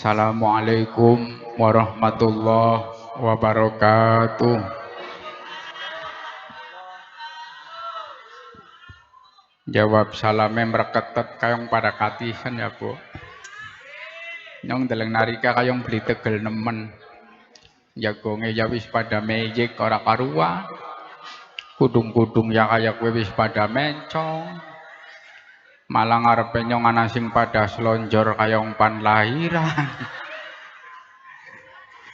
Assalamualaikum warahmatullahi wabarakatuh. Jawab salame mreketet kayong pada katihan ya Bu. Nyong deleng narika kayong beli tegel nemen. Jagonge ya wis pada mejek ora karuan. Kudung-kudung ya kaya kowe wis pada mencong. Malah ngarepe nyong ana sing pada slonjor kayong pan lahiran.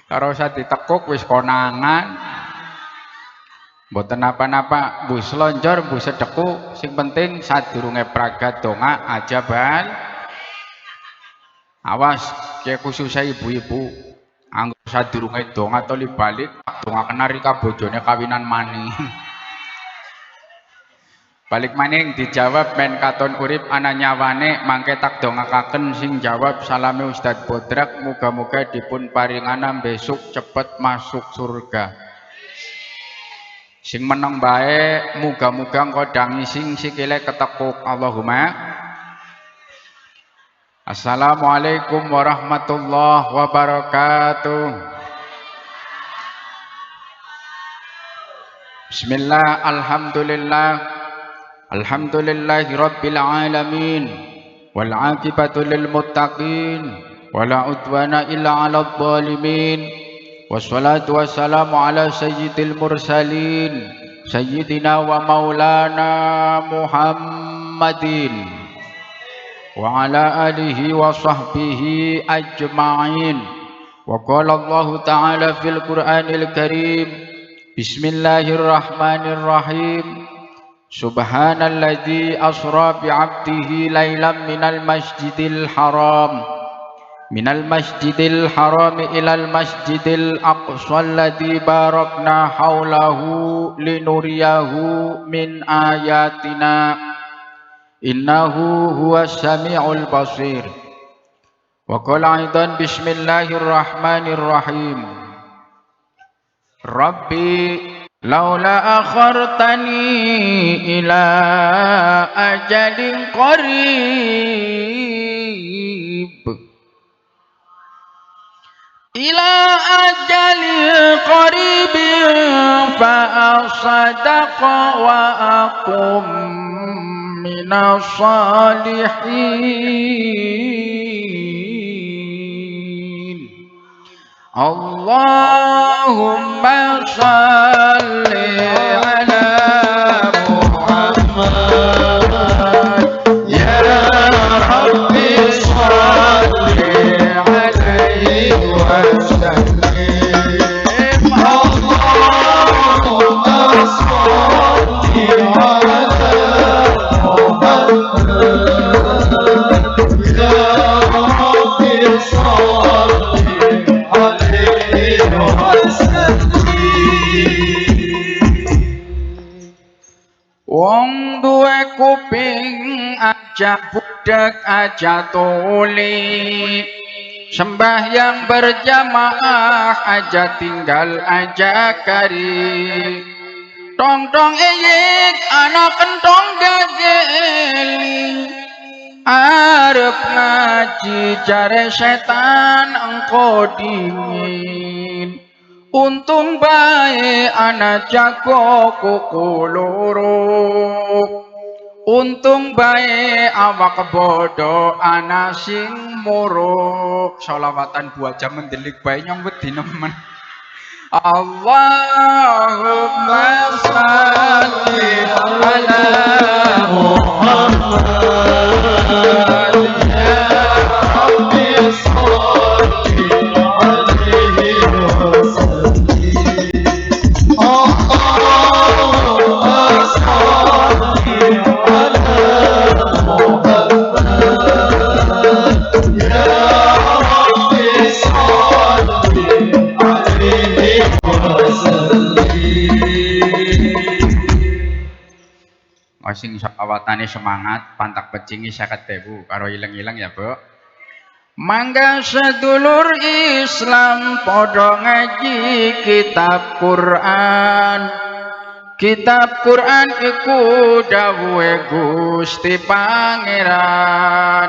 Ora usah ditekuk wis konangan. Mboten napa-napa, bu slonjor, bu sedeku, sing penting sadurunge pragat donga aja bal. Awas, kayak khususnya ibu-ibu, anggap sadurunge donga toli balik, donga kenari ka bojone kawinan maning. Balik maning dijawab men katon urip ana nyawane mangke tak dongakaken sing jawab salame Ustadz Bodrak muga-muga dipun paringana besok cepet masuk surga. Sing meneng bae muga-muga kodang sing sikile ketekuk Allahumma. Assalamualaikum warahmatullahi wabarakatuh. Bismillah, alhamdulillah, alhamdulillahi rabbil alamin, wal aqibatu lil muttaqin, wala udwana illa 'alal zalimin. Wassalatu wassalamu ala sayyidil mursalin sayyidina wa maulana Muhammadin wa ala alihi wa sahbihi ajma'in. Wa qala Allah ta'ala fil Qur'anil Karim, bismillahirrahmanirrahim, subhanalladzi asra bi 'abdihi lailan minal masjidil haram ilal masjidil aqsa alladzi barakna haulahu linuriyahu min ayatina innahu huwas samiul basir. Wa qala aidan bismillahirrahmanirrahim, rabbi laula akhartani ila ajalin qarib ila ajalil qaribin fa asadaqa wa aqum minas salihin. Allahumma shalli ala Muhammad ya Rabbi shalli alaihi wasallim. Allahumma shalli ala Muhammad ya Rabbi shalli alaihi wasallim. Wong duwe kuping aja budak aja tuli, sembahyang berjamaah aja tinggal aja kari, tong-tong eyik anak kentong gageli, arep ngaji jare setan engko dingin. Untung bae anak jago kuku loro, untung bae awak bodoh anak sing muruk. Sholawatan 2 jam mendelik bae nyong wedi nemen. Allahumma shalli ala Muhammad ya Rabbi shalli alaihi wasallam. Allahumma shalli ala Muhammad ya Rabbi shalli alaihi wasallam. Sing awatane semangat pantak pecingi 50.000 karo ileng-ileng ya Bu. Mangga sedulur Islam padha ngaji kitab Quran. Kitab Quran iku dawuhe Gusti Pangeran.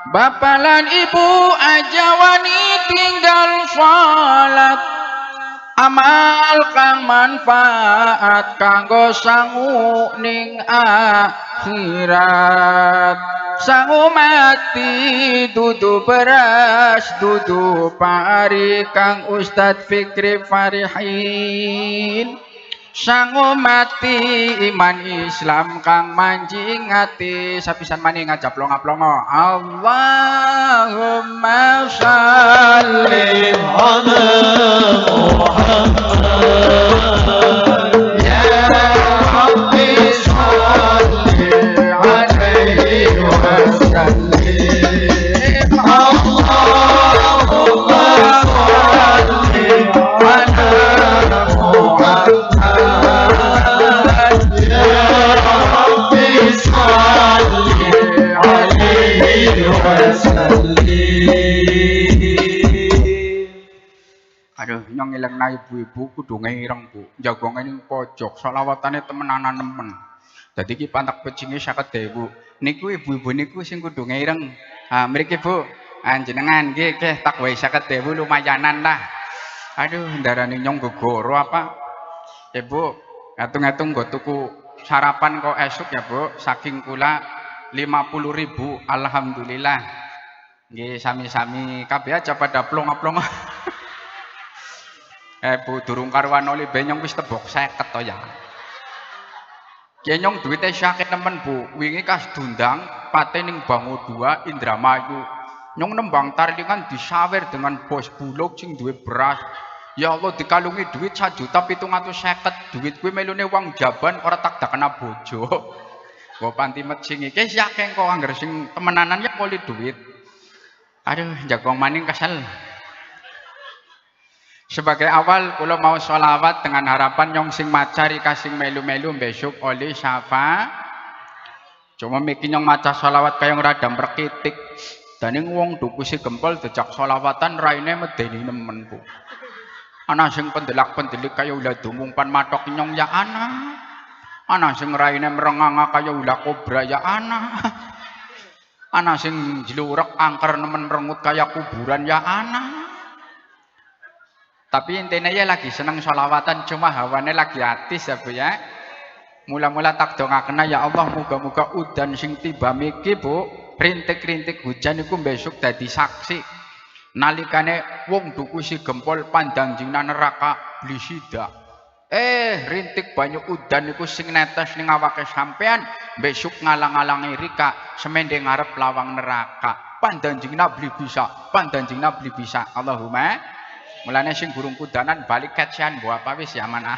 Bapak lan ibu aja wani tinggal salat amal kang manfaat kanggo sangu ning akhirat sangu mati dudu beras dudu pari kang Ustadz Fikri Farihin sangu mati iman Islam kang manjing ati sapisan mani ngajak plonga-plonga Allahumma sholli ala Muhammad ya Rabbi sholli alaihi wa sallim Allahumma sholli ala Muhammad Aduh, nyong ilang na ibu-ibu kudu ngireng bu, jagong ning pojok, selawatane temenanan nemen. Dadi iki pantak pecinge 50.000. Niku ibu-ibu niku sing kudu ngireng. Ah, mriki Bu, jenengan nggih tak wae 50.000 lumayanan lah. Aduh, ndarane nyong gegoro apa? Bu, ngatung-ngatung nggo tuku sarapan kok esuk ya Bu, saking kula 50.000, alhamdulillah. Nggih sami-sami kabeh aja pada plong-plong. Bu durung karuan oli benyong wis tebok 50 to ya. Kenyong duwite sakit nemen Bu, wingi kas dundang pate ning Bangu 2 Indramayu. Nyong nembang tarlingan disawer dengan bos bulog sing duwe beras. Ya Allah dikalungi duit 1.750.000, duit kuwi melune wong jaban ora tak dakena bojo. Go panti mecing iki akeh kok angger sing temenanan ya poli duit. Aduh, jagong maning kesel. Sebagai awal kula mau sholawat dengan harapan nyong sing macari kasing melu-melu besok oleh syafa. Cuma miki nyong maca sholawat kayong rada mrekitik. Daning wong dukusi gempol dejak sholawatan raine medeni nemen Bu. Ana sing pendelak-pendelik kaya ulah dumungpan matok nyong ya ana. Ana sing raine merenganga kaya ulah kobra ya ana. Ana sing jlurek angker nemen merengut kaya kuburan ya ana. Tapi intinya ya lagi seneng sholawatan, cuma hawane lagi atis ya Bu ya. Mula-mula tak dongakna ya Allah muga-muga udan sing tiba miki Bu, rintik-rintik hujan iku besok dadi saksi. Nalikane wong dukusi gempol pandang jingna neraka blisida. Rintik banyu udan iku sing netes ning awake sampean, besok ngalang-alangi rika semende ngarep lawang neraka. Pandanjingna bli bisa, pandanjingna bli bisa. Allahumma mulane sing burung kudanan balik kecean bu apa wis ya mana.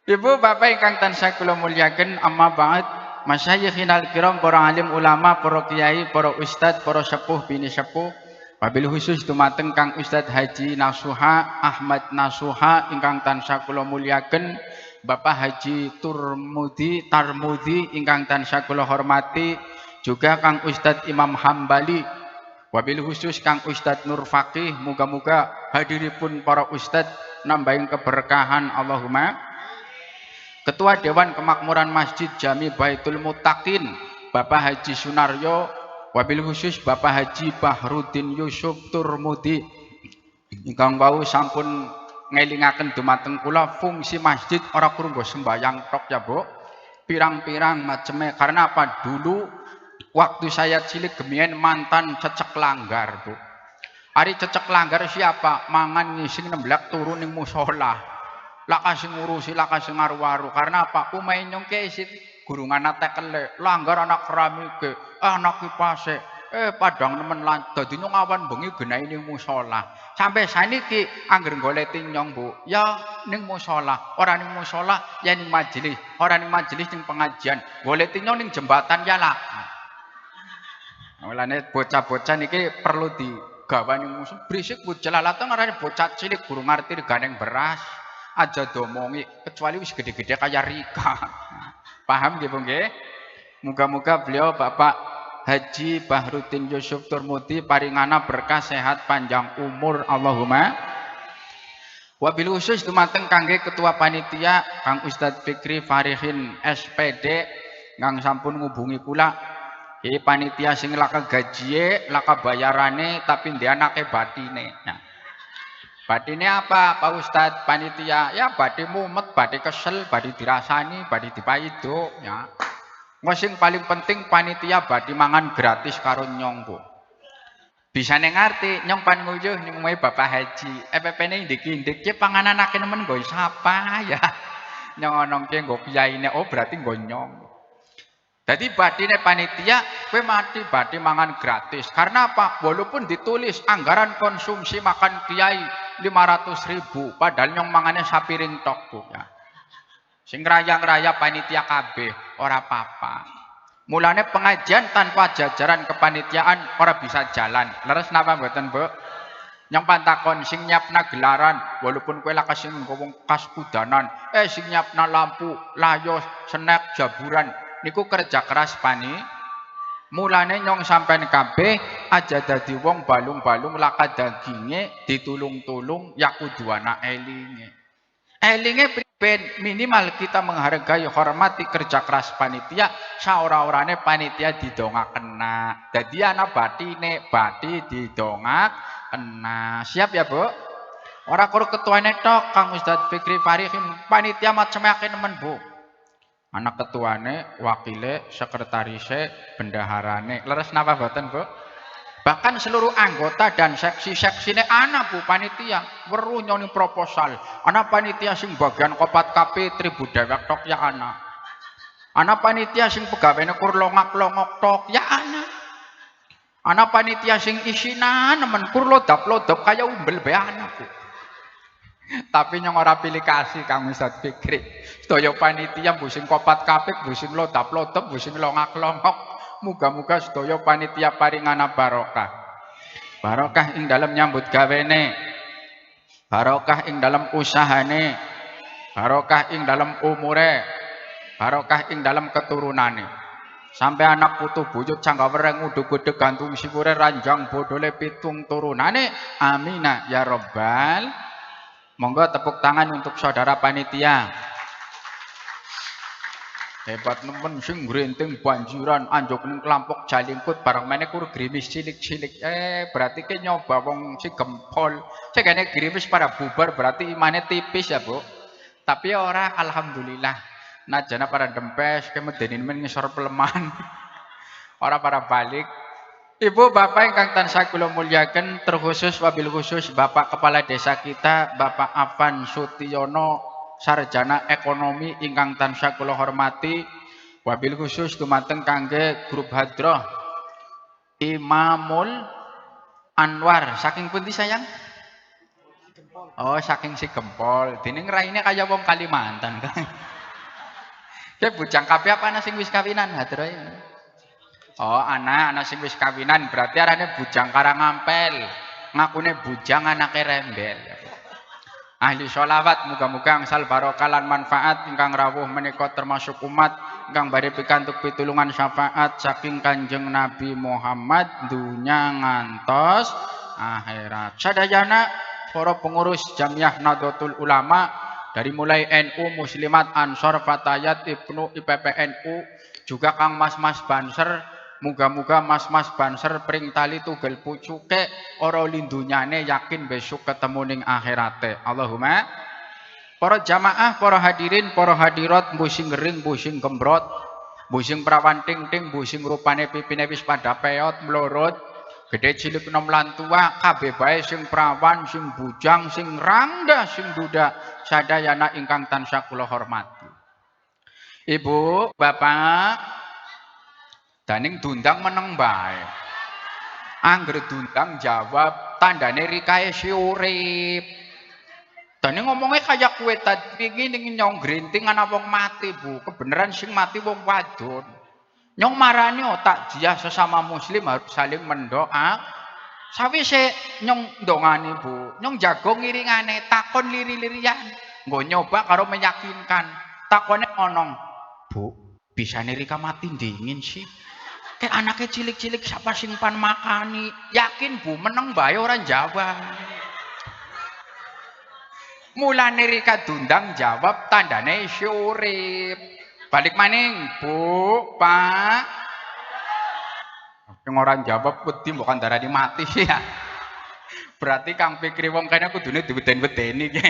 Ibu bapak ingkang tansah kula mulyaken amma ba'd masyayikhinal kiram para alim ulama para kiai para ustad para sepuh bini sepuh wabil khusus dumateng Kang Ustad Haji Nasuha Ahmad Nasuha ingkang tansah kula mulyaken Bapak Haji Tarmudi ingkang tansah kula hormati juga Kang Ustad Imam Hambali. Wabil khusus Kang Ustadz Nur Faqih, muga-muga hadiripun para ustadz nambahin keberkahan Allahumma. Ketua Dewan Kemakmuran Masjid Jami Baitul Muttaqin Bapak Haji Sunaryo, wabil khusus Bapak Haji Bahrudin Yusuf Turmudi ingkang wau sampun ngelingaken dumateng kula fungsi masjid ora krungu sembayang tok ya Bu. Pirang-pirang maceme karena apa dulu waktu saya cilik gemien mantan cecek langgar Bu. Ari cecek langgar siapa? Mangan ngising nemblak turun ning musola. Laka sing ngurusi laka sing ngaru-waru. Karena apa? Umahe nyong kesit gurungan tekele. Langgar anak keramike, anak kipase. Padang nemen lan dadi nyong awan bengi genahi ning musola. Sampai saniki angger goleti nyong Bu, ya ning musola, ora ning musola ya ning majelis, ora ning majelis ning pengajian. Goleti nyong ning jembatan ya lah. Mulane bocah-bocah niki perlu digawani musuh berisik bu jelalatan ngarane bocah cilik guru ngerti reganeng beras aja domongi kecuali wis gede-gede kaya Rika. Paham nggih Bu nggih? Muga-muga beliau Bapak Haji Bahrudin Yusuf Turmudi paringana berkah sehat panjang umur Allahumma. Wabil khusus dumateng kangge ketua panitia Kang Ustadz Fikri Farihin SPD kang sampun ngubungi kula panitia sing laka gajiye, laka bayarane tapi ndek anake batine. Nah, batine apa Pak Ustadz? Panitia ya badhe mumet, badhe kesel, badhe dirasani, badhe dipaido ya. Sing paling penting panitia badhe mangan gratis karo nyong, Bu. Bisa ngerti nyong pan nguyuh nyong mae Bapak Haji. EPP-ne ndik-ndik ki pangananake nemen nggo sapa ya. Nyong ono ki nggo kiyaine, oh berarti nggo nyong. Jadi badine panitia kowe mati badhe mangan gratis. Karena apa? Walaupun ditulis anggaran konsumsi makan kiai 500.000, padahal nyong mangane sapiring tok, Bu ya. Sing rayang-raya panitia kabeh ora apa-apa. Mulane pengajian tanpa jajaran kepanitiaan ora bisa jalan. Leres napa mboten, Bu? Yang pantakon sing nyiapna gelaran, walaupun kowe lak sing ngomong kas kudanan, sing nyiapna lampu, layos, snack, jaburan, niku kerja keras Mulane nyong sampean kabeh aja dadi wong balung-balung laka daginge ditulung-tulung ya kudu ana elinge. Elinge priben minimal kita menghargai hormati kerja keras panitia, saora-orane panitia didongakena. Dadi ana batine bati didongakena. Siap ya, Bu? Ora kur ketuane tok Kang Ustadz Fikri Farihin, panitia macam-macam nemen, Bu. Anak ketuane, wakile, sekretarise, bendaharane. Leres napa mboten, Bu? Bahkan seluruh anggota dan seksi-seksine ana Bu panitia weruh nyoni proposal. Ana panitia sing bagian kopat KP tribu dewek tok ya ana. Ana panitia sing pegawene kur longak-longok tok ya ana. Ana panitia sing isina nemen kur lodap-lodap kaya umbel be ana Bu. Tapi nyong ora pilih kasih Kang Ustadz Fikri. Sedaya panitia bu sing kopat KP, bu sing lodap-lodap, bu sing longak-longok. Muga-muga sedaya panitia paringana barokah. Barokah ing dalam nyambut gawene. Barokah ing dalam usahane. Barokah ing dalam umure. Barokah ing dalam keturunane. Sampai anak putu buyut canggawereng udug-udug gantung sikure ranjang bodole pitung turunane. Amina ya robbal. Monggo tepuk tangan untuk saudara panitia. Hebat nemen sing ngrenting banjiran anjuk ning kelampok jalingkut barang meneh kur grimis cilik-cilik. Berarti ke nyoba wong si gempol. Cekene grimis pada bubar berarti imane tipis ya, Bu. Tapi ora alhamdulillah. Najana para dempes ke medenin men ngisor pelemahan. Ora para balik. Ibu Bapak ingkang tansah kula mulyaken terkhusus wabil khusus Bapak Kepala Desa kita Bapak Afan Sutyono Sarjana Ekonomi ingkang tansah kula hormati, wabil khusus dumateng kangge grup hadroh Imamul Anwar saking pundi sayang? Oh saking si Gempol. Dening raine kaya wong Kalimantan kan. Ya bujang kabeh apa ana sing wis kawinan hadroh. Oh anak sing wis kawinan berarti arane bujang Karangampel. Ngakune bujang anake rembel. Ahli sholawat muga-muga angsal barokah lan manfaat ingkang rawuh menika termasuk umat ingkang badhe pikantuk pitulungan syafaat saking Kanjeng Nabi Muhammad dunya ngantos akhirat. Sadayana para pengurus Jamiah Nahdlatul Ulama dari mulai NU Muslimat Ansor Fatayat Ibnu IPPNU juga Kang Mas-mas Banser. Muga-muga mas-mas Banser pring tali tugel pucuke ora lindunyane yakin besok ketemu ning akhirate. Allahumma. Para jamaah, para hadirin, para hadirat, mbusing ngering, mbusing gembrot, mbusing prawan ting-ting, mbusing rupane pipine wis pada peot mlorot, gede cilik nom lan tua, kabeh bae sing prawan, sing bujang, sing rangga, sing duda, sadayana ingkang tansah kula hormati. Ibu, Bapak, daning dundang meneng bae. Angger dundang jawab tandane rikae si urip. Daning ngomongnya kayak kue tadi ngene nyong grinting ana wong mati, Bu. Kebenaran sing mati wong wadon. Nyong marani otak dia sesama muslim harus saling mendoa. Sawise nyong ndongani, Bu. Nyong jago ngiringane takon liri-lirian. Nggo nyoba karo meyakinkan. Takone onong, Bu, bisa nirika mati dingin sih. Kayak anaknya cilik-cilik siapa simpan makani. Yakin Bu meneng bae orang Jawa. Mulane rika dundang jawab tandane syurip. Balik maning Bu, Pak. Yang orang jawab wedi bukan darani mati ya. Berarti kang pikir wong kene kudune diweden-wedeni ki.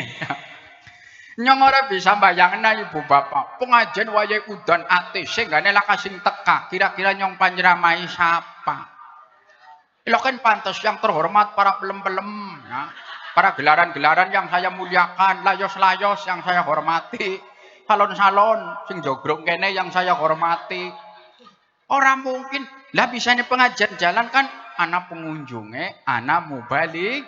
Nyong ora bisa bayangna ibu bapak pengajian wayahe udan ati sing gane laka sing teka kira-kira nyong panjeramai siapa? Lo kan pantas yang terhormat para pelem-pelem ya. Para gelaran-gelaran yang saya muliakan, layos-layos yang saya hormati, salon-salon sing jogrong kene yang saya hormati. Orang mungkin lah bisanya pengajian jalan kan anak pengunjungnya, anak mubalik.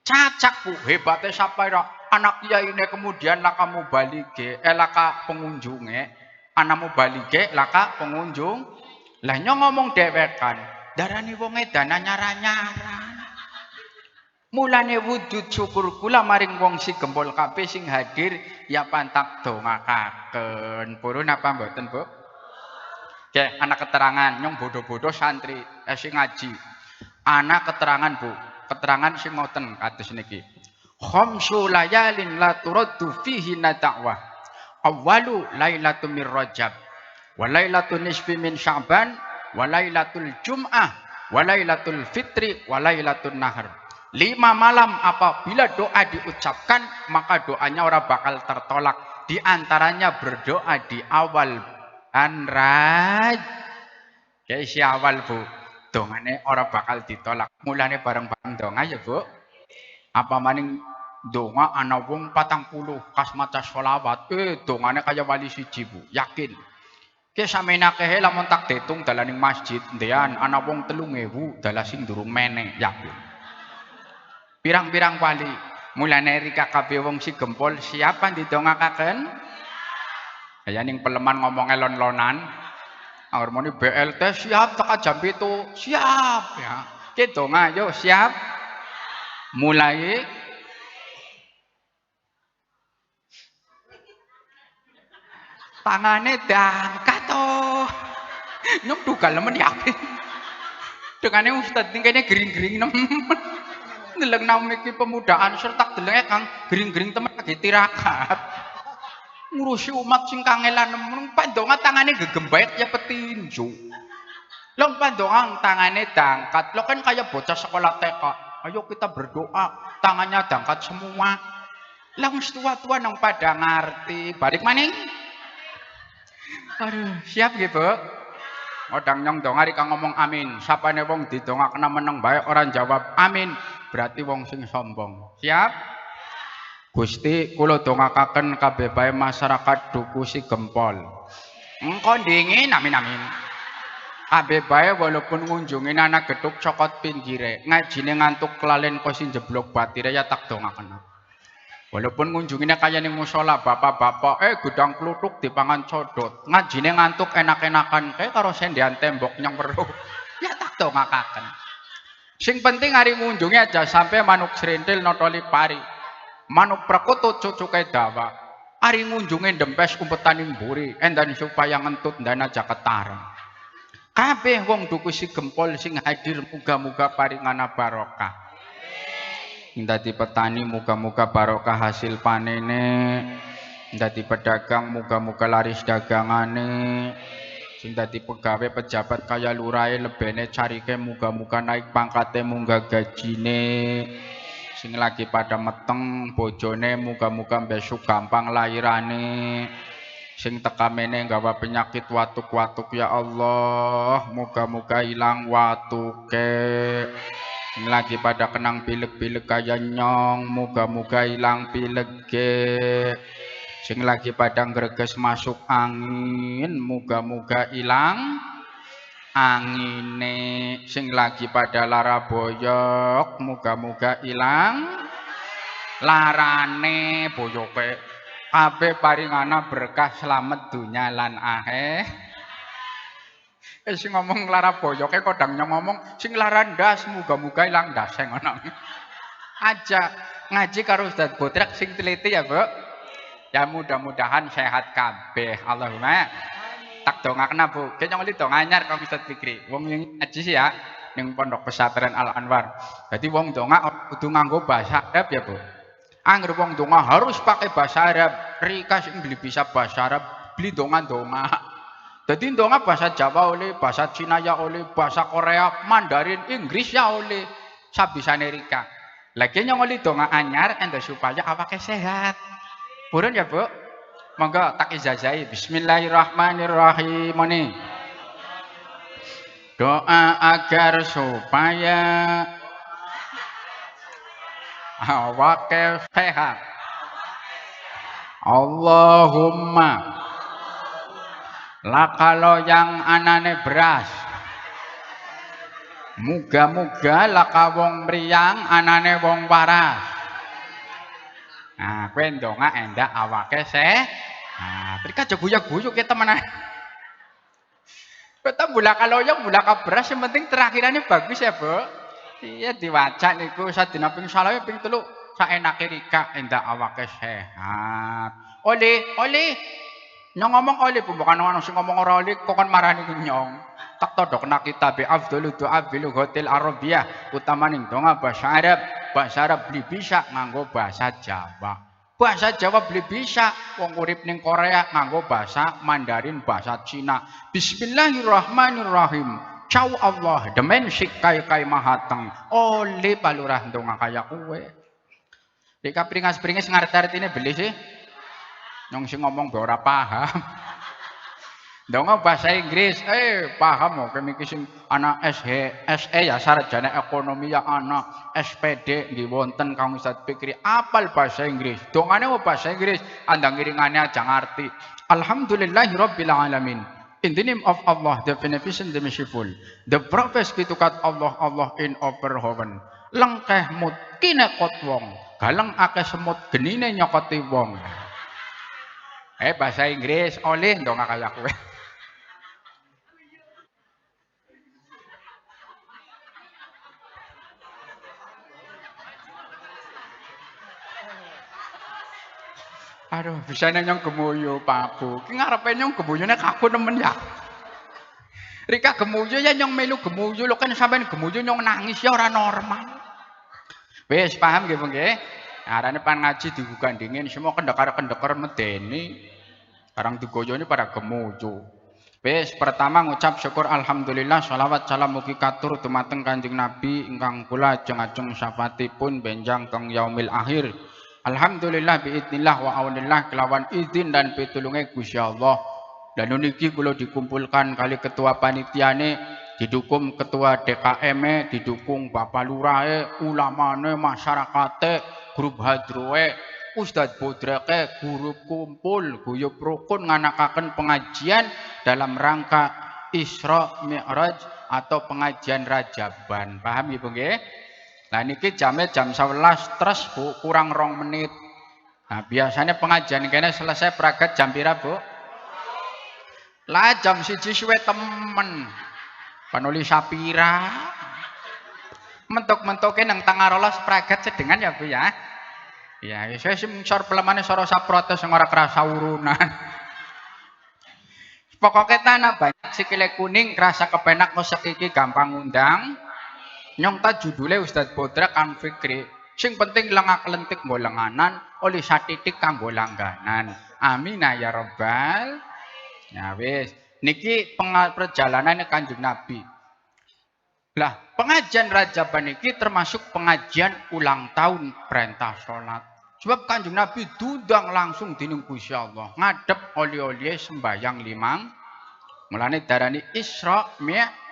Cacak bu hebatnya siapa ya? Anak kiai ini kemudian laka mubalige, laka pengunjungnya, anak mubalige, laka pengunjung. Lah nyong ngomong dewekan, darani wong edan nyara-nyara. Mulane wujud syukur kula maring wong si gempol kabeh sing hadir ya pantak dongakaken. Purun apa mboten, Bu? Oke, anak keterangan nyong bodoh-bodoh santri sing ngaji. Anak keterangan, Bu. Keterangan sing ngoten kados niki. Khamsu layalin la turaddu fihi nadawah. Awwalu lailatul mir Rajab, wa lailatul nisfi min Sya'ban, wa lailatul Jum'ah, wa lailatul Fitri, wa lailatul Nahar. 5 malam apabila doa diucapkan maka doanya orang bakal tertolak. Di antaranya berdoa di awal Raj. Kayak si awal Bu, dongane orang bakal ditolak. Mulane bareng-bareng donga ya Bu. Apa maning donga ana wong 40 kas maca sholawat. Dongane kaya wali siji Bu, yakin. Ki samena kehe lamun tak ditung dalaning masjid ndean ana wong 3000 dalah sing durung meneh, yakin. Pirang-pirang wali. Mulane rika kabeh wong si gempol siapa didongakaken? Kaya ning peleman ngomong elon-lonan. Harmoni BLT siap teka jam itu siap ya. Ki donga yo siap. Mulai tangane diangkat toh. Nyong dugal nemen yakin. Dengane ustaz ning kene gering-gering nemen. Ndeleng namiki pemudaan serta delenge Kang gering-gering temen lagi tirakat. Ngurusi umat sing kangelan nemen pandonga tangane gegembet ya petinju. Long pandonga tangane diangkat. Lo kan kayak bocah sekolah TK. Ayo kita berdoa, tangannya diangkat semua. Lah wis tua-tua nang pada ngerti. Balik maning. Aduh, siap nggih, Bu? Odang nyong donga rika ngomong amin. Sapane wong didongakna meneng bae orang jawab amin. Berarti wong sing sombong. Siap? Gusti kula dongakaken kabeh bae masyarakat Duku Si Gempol. Engko dingin amin amin. Kabeh bae walaupun ngunjungi anak geduk cokot pinggire, ngajine ngantuk kelalen kosi jeblok batire ya tak dongakaken. Walaupun ngunjungine kaya ning musala bapak-bapak gudang kluthuk dipangan codot, ngajine ngantuk enak-enakan kae karo sendean tembok nyong weruh. Ya tak dongakaken. Sing penting hari ngunjungi aja sampai manuk serintil notoli pari. Manuk prakutut cucuke dawa. Ari ngunjungi dempes umpetaning mburi endan supaya ngentut ndana jaketareng. Kabeh wong Duku Si Gempol sing hadir muga-muga paringana barokah. Sing dadi petani muga-muga barokah hasil panene. Dadi pedagang muga-muga laris dagangane. Sing dadi pegawai pejabat kaya lurahe lebene carike muga-muga naik pangkate munggah gajine. Sing lagi pada meteng bojone muga-muga besok gampang lairane. Sing teka mene nggawa penyakit watuk-watuk ya Allah, muga-muga ilang watuke. Sing lagi pada kenang pilek-pilek kaya nyong, muga-muga ilang pilege. Sing lagi pada ngreges masuk angin, muga-muga ilang angine. Sing lagi pada lara boyok, muga-muga ilang larane boyoke. Kabeh paringana berkah slamet dunya lan akhirat. Sing ngomong lara boyoke kodang nyong ngomong sing lara ndas muga-muga ilang ndase ngono. Aja ngaji karo Ustaz Botrek sing teliti ya, Bu. Ya mudah-mudahan sehat kabeh. Allahumma tak dongakna, Bu. Ki nyong li dong anyar karo Ustaz Fikri. Wong ngaji sih ya ning Pondok Pesantren Al Anwar. Dadi wong donga kudu nganggo bahasa Arab ya, Bu. Angger wong donga harus pakai bahasa Arab. Rika sing beli bisa bahasa Arab, beli donga-donga. Jadi ndonga bahasa Jawa oleh, bahasa Cina ya oleh, bahasa Korea, Mandarin, Inggris ya oleh. Sabisane Rika. Lagi nyongoli donga anyar endo supaya awake sehat. Purun ya, Bu? Monggo tak ijazahi. Bismillahirrahmanirrahim. Ini doa agar supaya awake sehat. Allahumma lakalo yang anane beras. Muga-muga laka wong mriyang anane wong waras. Nah, kowe ndonga endak awake Nah, mereka aja guyu-guyu kita temenan. Kita bulak kaloyong, bulak beras yang penting terakhirannya bagus ya, Bu. Iya diwaca niku sadina ping 3 ping 3 saenake Rika endak awake sehat. Oli. Nyong ngomong oli bukan ono sing ngomong ora oli kok kan marani nyong. Tak todok nak kitab Afdhalud Du'a bil Lughatil Arabiyyah utamaning donga bahasa Arab beli bisa nganggo bahasa Jawa. Bahasa Jawa beli bisa wong urip ning Korea nganggo bahasa Mandarin, bahasa Cina. Bismillahirrahmanirrahim. Cau Allah demen sikai kai mahateng. Oli palurah donga kaya kowe. Dika pringas-pringis ngarti-artine beli sih. Nyong sing ngomong be ora paham. Donga bahasa Inggris, paham kok mikir sing anak SE ya sarjana ekonomi ya anak SPD nggih wonten Kang Ustaz Fikri apal bahasa Inggris. Dongane bahasa Inggris, andang ngiringane aja ngerti. Alhamdulillahirabbil alamin. In the name of Allah, the beneficent, the merciful, the prophet pitukat Allah in over heaven. Lengkeh mut kinekot wong, galeng akeh semut genine nyokoti wong. Bahasa Inggris oleh ndonga kaya kowe. Aduh, bisa nyong gemuyu Pak Bu. Ki ngarepe nyong gemuyune kaku nemen ya. Rika gemuyu ya nyong melu gemuyu lho kan sampean gemuyu nyong nangis ya ora normal. Wis paham nggih Bu nggih? Arane pan ngaji digugandingin semua kendekar-kendekar medeni. Barang digoyoni pada gemuyu. Wis pertama ngucap syukur alhamdulillah sholawat salam mugi katur dumateng Kanjeng Nabi ingkang kula ajeng-ajeng syafaatipun benjang teng yaumil akhir. Alhamdulillah biidznillah wa aunillah kelawan izin dan pitulunge Gusti Allah. Dan niki kula dikumpulkan kali ketua panitiane, didukung ketua DKM, didukung Bapak Lurahe, ulamane, masyarakate, grup hadroe, Ustadz Bodreke, guru kumpul, guyub rukun nganakaken pengajian dalam rangka Isra Mi'raj atau pengajian Rajaban. Paham Ibu nggih? Nah niki jamnya jam 11 terus Bu, kurang 2 menit. Nah biasanya pengajian kene selesai pragat jam pira Bu? Lah jam 1 suwe temen. Panuli sapira. Mentok-mentoke nang tanggal 12 pragat sedengan ya Bu ya. Ya, saya sor pelemane soro saprotes sing ora kerasa urunan. Pokoknya tanah banyak sikile kuning kerasa kepenak kosek iki gampang ngundang. Nyong ta judule Ustadz Bodra Kang Fikri. Sing penting lengak lentik nggo lenganan, oleh satitik kanggo langganan. Amin ya rabbal. Ya wis, niki perjalanan Kanjeng Nabi. Lah, pengajian Rajaban niki termasuk pengajian ulang tahun perintah salat. Sebab Kanjeng Nabi dudang langsung dening Gusti Allah, ngadep oli-oli sembayang 5. Mulane darani Isra Mi'raj.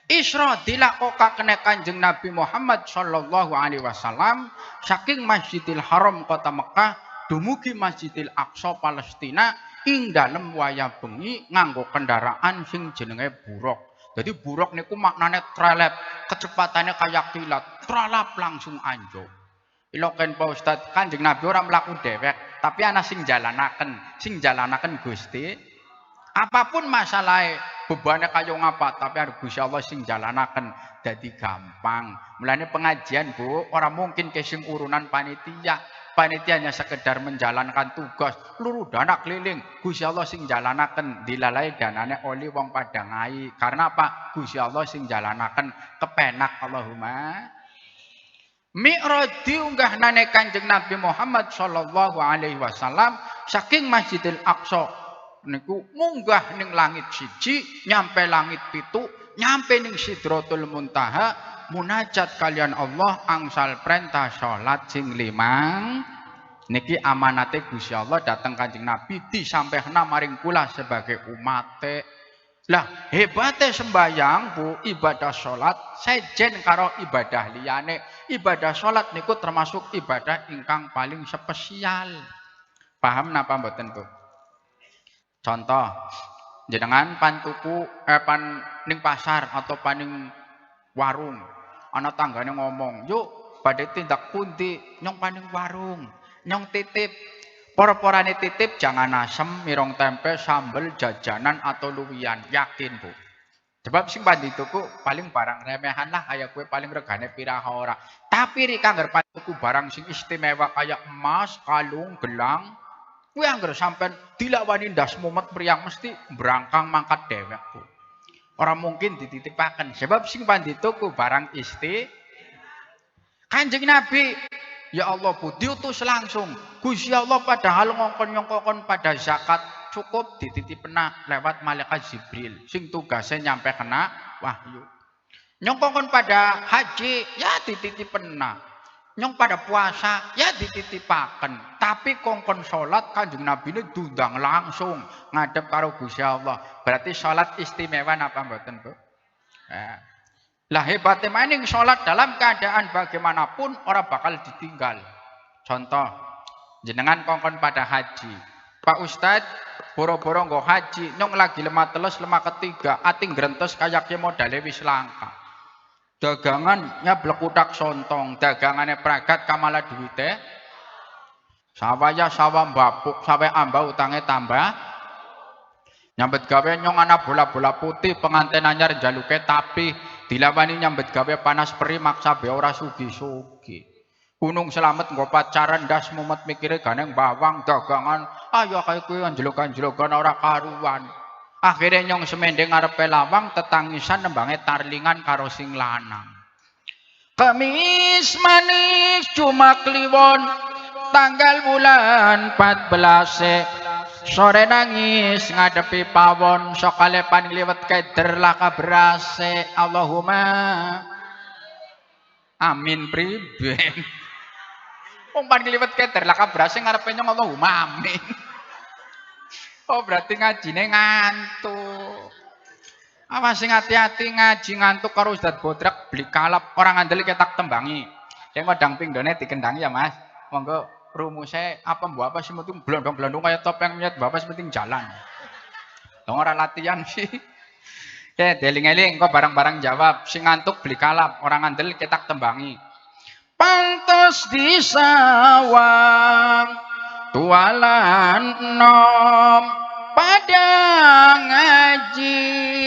Isra dilakokake Kanjeng Nabi Muhammad sallallahu alaihi wasallam saking Masjidil Haram kota Mekah dumugi Masjidil Aqsa Palestina ing dalem wayah bengi nganggo kendaraan sing jenenge buruk. Jadi buruk niku maknane trelep, kecepatannya kayak kilat, tralap langsung anjo. Iloken Pak Ustaz, Kanjeng Nabi ora mlaku dewek, tapi ana sing jalanaken Gusti. Apapun masalahnya bebannya kaya ngapa tapi harus Gusti Allah sing jalanaken dadi gampang. Mulane pengajian Bu, orang mungkin ke sing urunan panitia. Panitia hanya sekedar menjalankan tugas, luru dana keliling. Gusti Allah sing jalanaken dilalai danane oli wong padang ngai. Karena apa? Gusti Allah sing jalanaken kepenak Allahumma. Mi'raj diunggahnane Kanjeng Nabi Muhammad sallallahu alaihi wasallam saking Masjidil Aqsa niku munggah ning langit siji, nyampe langit pitu, nyampe ning Sidratul Muntaha, munajat kalian Allah angsal perintah salat sing limang. Niki amanate Gusti Allah dateng Kanjeng Nabi disampaihna maring kula sebagai umate. Lah hebate sembayang Bu, ibadah salat sejen karo ibadah liyane. Ibadah salat niku termasuk ibadah ingkang paling spesial. Paham napa mboten Bu? Contoh, jenengan pan tuku pan ning pasar atau paning warung, ana tanggane ngomong, "Yuk, badhe tindak pundi nyong paning warung?" Nyong titip, por-porane titip jangan asem, mirong tempe, sambel, jajanan atau luwian. Yakin Bu. Sebab sing pandi tuku paling barang remehan lah, kayak kue paling regane piraha ora. Tapi rika anggar pandi tuku barang sing istimewa kayak emas, kalung, gelang, kue anggar sampean dilawani ndas mumet mriyang mesti berangkang mangkat dewek Bu. Orang mungkin dititipaken. Sebab sing pandi tuku barang Kanjeng Nabi, ya Allah Bu, diutus langsung. Gusti Allah padahal ngongkon-nyongkon pada zakat cukup dititipna lewat malaikat Jibril. Sing tugasnya nyampe kena wahyu. Nyongkon pada haji, ya dititipna. Nyong pada puasa, ya dititipaken. Tapi kongkon sholat Kanjeng Nabi ini diundang langsung ngadep karo Gusti Allah. Berarti sholat istimewa napa mboten Bu? Lah hebatnya maning sholat dalam keadaan bagaimanapun orang bakal ditinggal. Contoh, jenengan kongkon pada haji. Pak Ustadz, boro-boro nggo haji, nyong lagi lemah teles, lemah ketiga, ating grentes kayaknya modalnya wis langka. Dagangan nyablek utak sontong, dagangannya pragat kamala duite. Sawaya sawah mbapuk, sawah amba utangnya tambah. Nyambet gawe nyong ana bola-bola putih, pengantin anyar jaluke tapi dilawani nyambet gawe panas peri maksa be ora sugi-sugi. Gunung Selamet nggo pacaran ndas mumet mikire ganeng bawang dagangan, ayo kaya kuwi anjlok-anjlokan ora karuan. Akhire nyong semendeng ngarepe lawang tetangisan nembange tarlingan karo sing lanang. Kamis manis cuma kliwon tanggal bulan 14 sore nangis ngadepi pawon sokale pangliwet keder laka berase Allahumma amin priben. Wong pangliwet keder laka berase ngarepe nyong Allahumma amin. Oh berarti ngajine ngantuk. Awas sing hati-hati ngaji ngantuk karo Ustaz Bodrak beli kalap orang ngandel ketak tembangi. Yang ngodang pingdone dikendangi ya Mas. Monggo rumusnya apa mbok apa sih penting blondong-blondong kayak topeng nyet bapak penting jalan. Dong ora latihan sih. Oke, deling-eling kok barang-barang jawab. Sing ngantuk beli kalap, orang ngandel ketak tembangi. Pantes di sawang tualan nom pada ngaji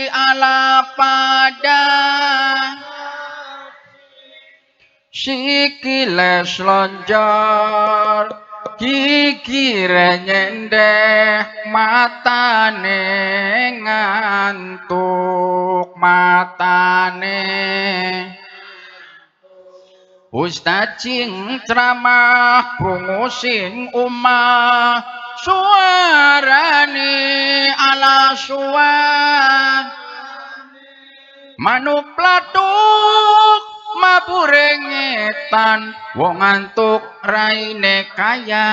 ala pada sikiles lonjor kikire nyendeh matane ngantuk matane Ustaz cing ceramah pungusin umah suarane ala suar manuk platuk maburengetan wong ngantuk raine kaya.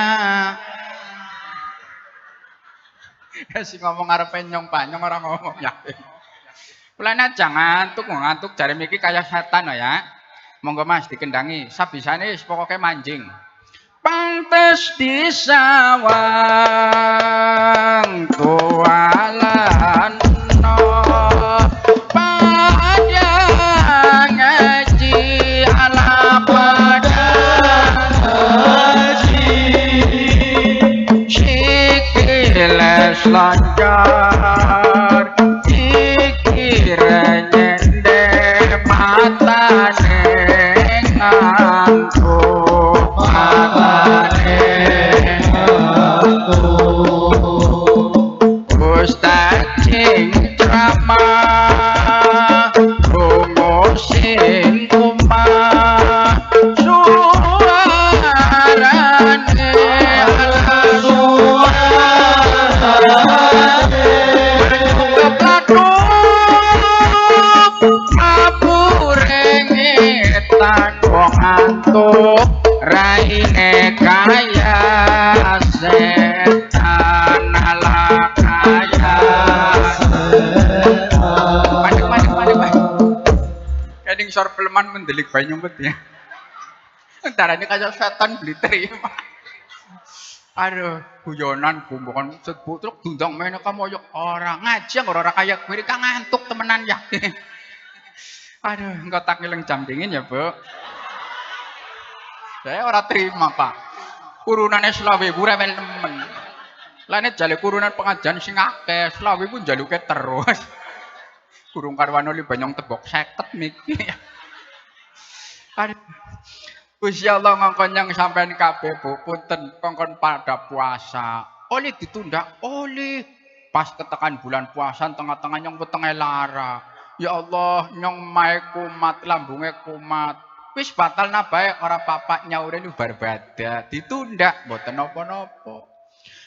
Sing ngomong arepe nyong panyong ora ngomong yakin. Kulane jangan ngantuk jare miki kaya setan ya. Monggo Mas dikendangi sabisane pokoke manjing. Pantes di sawang tualan no pada ngaji ala pada ngaji sikiles lancar dikira nyendeh matane ngantuk matane ngantuk Ustaz cing ceramah rumusin umah suarane ala suara sor peleman mendelik bayi nyumpet ya. Darane kaya setan bliter. Aduh, guyonan bumbon sebutruk dundang mene kamu yo ora ngaji ora kaya kuwi kang ngantuk temenan ya. Aduh, engko tak ngeleng jam dingin ya, Bu. Saya ora terima, Pak. Kurunane selawe ku rewel nemen. Lane jale kurunan pengajian sing akeh, selawe ku njaluke terus. Kurung karwana li banyong tebok 50 miki. Aduh. Gusti Allah ngongkon yang sampean kabeh Bu, punten kongkon pada puasa. Oleh ditunda, oleh pas ketekan bulan puasa tengah-tengah nyong wetenge lara. Ya Allah, nyong mae kumat, lambunge kumat. Wis batal nabae ora papak nyaure nu barbada. Ditunda mboten napa-napa.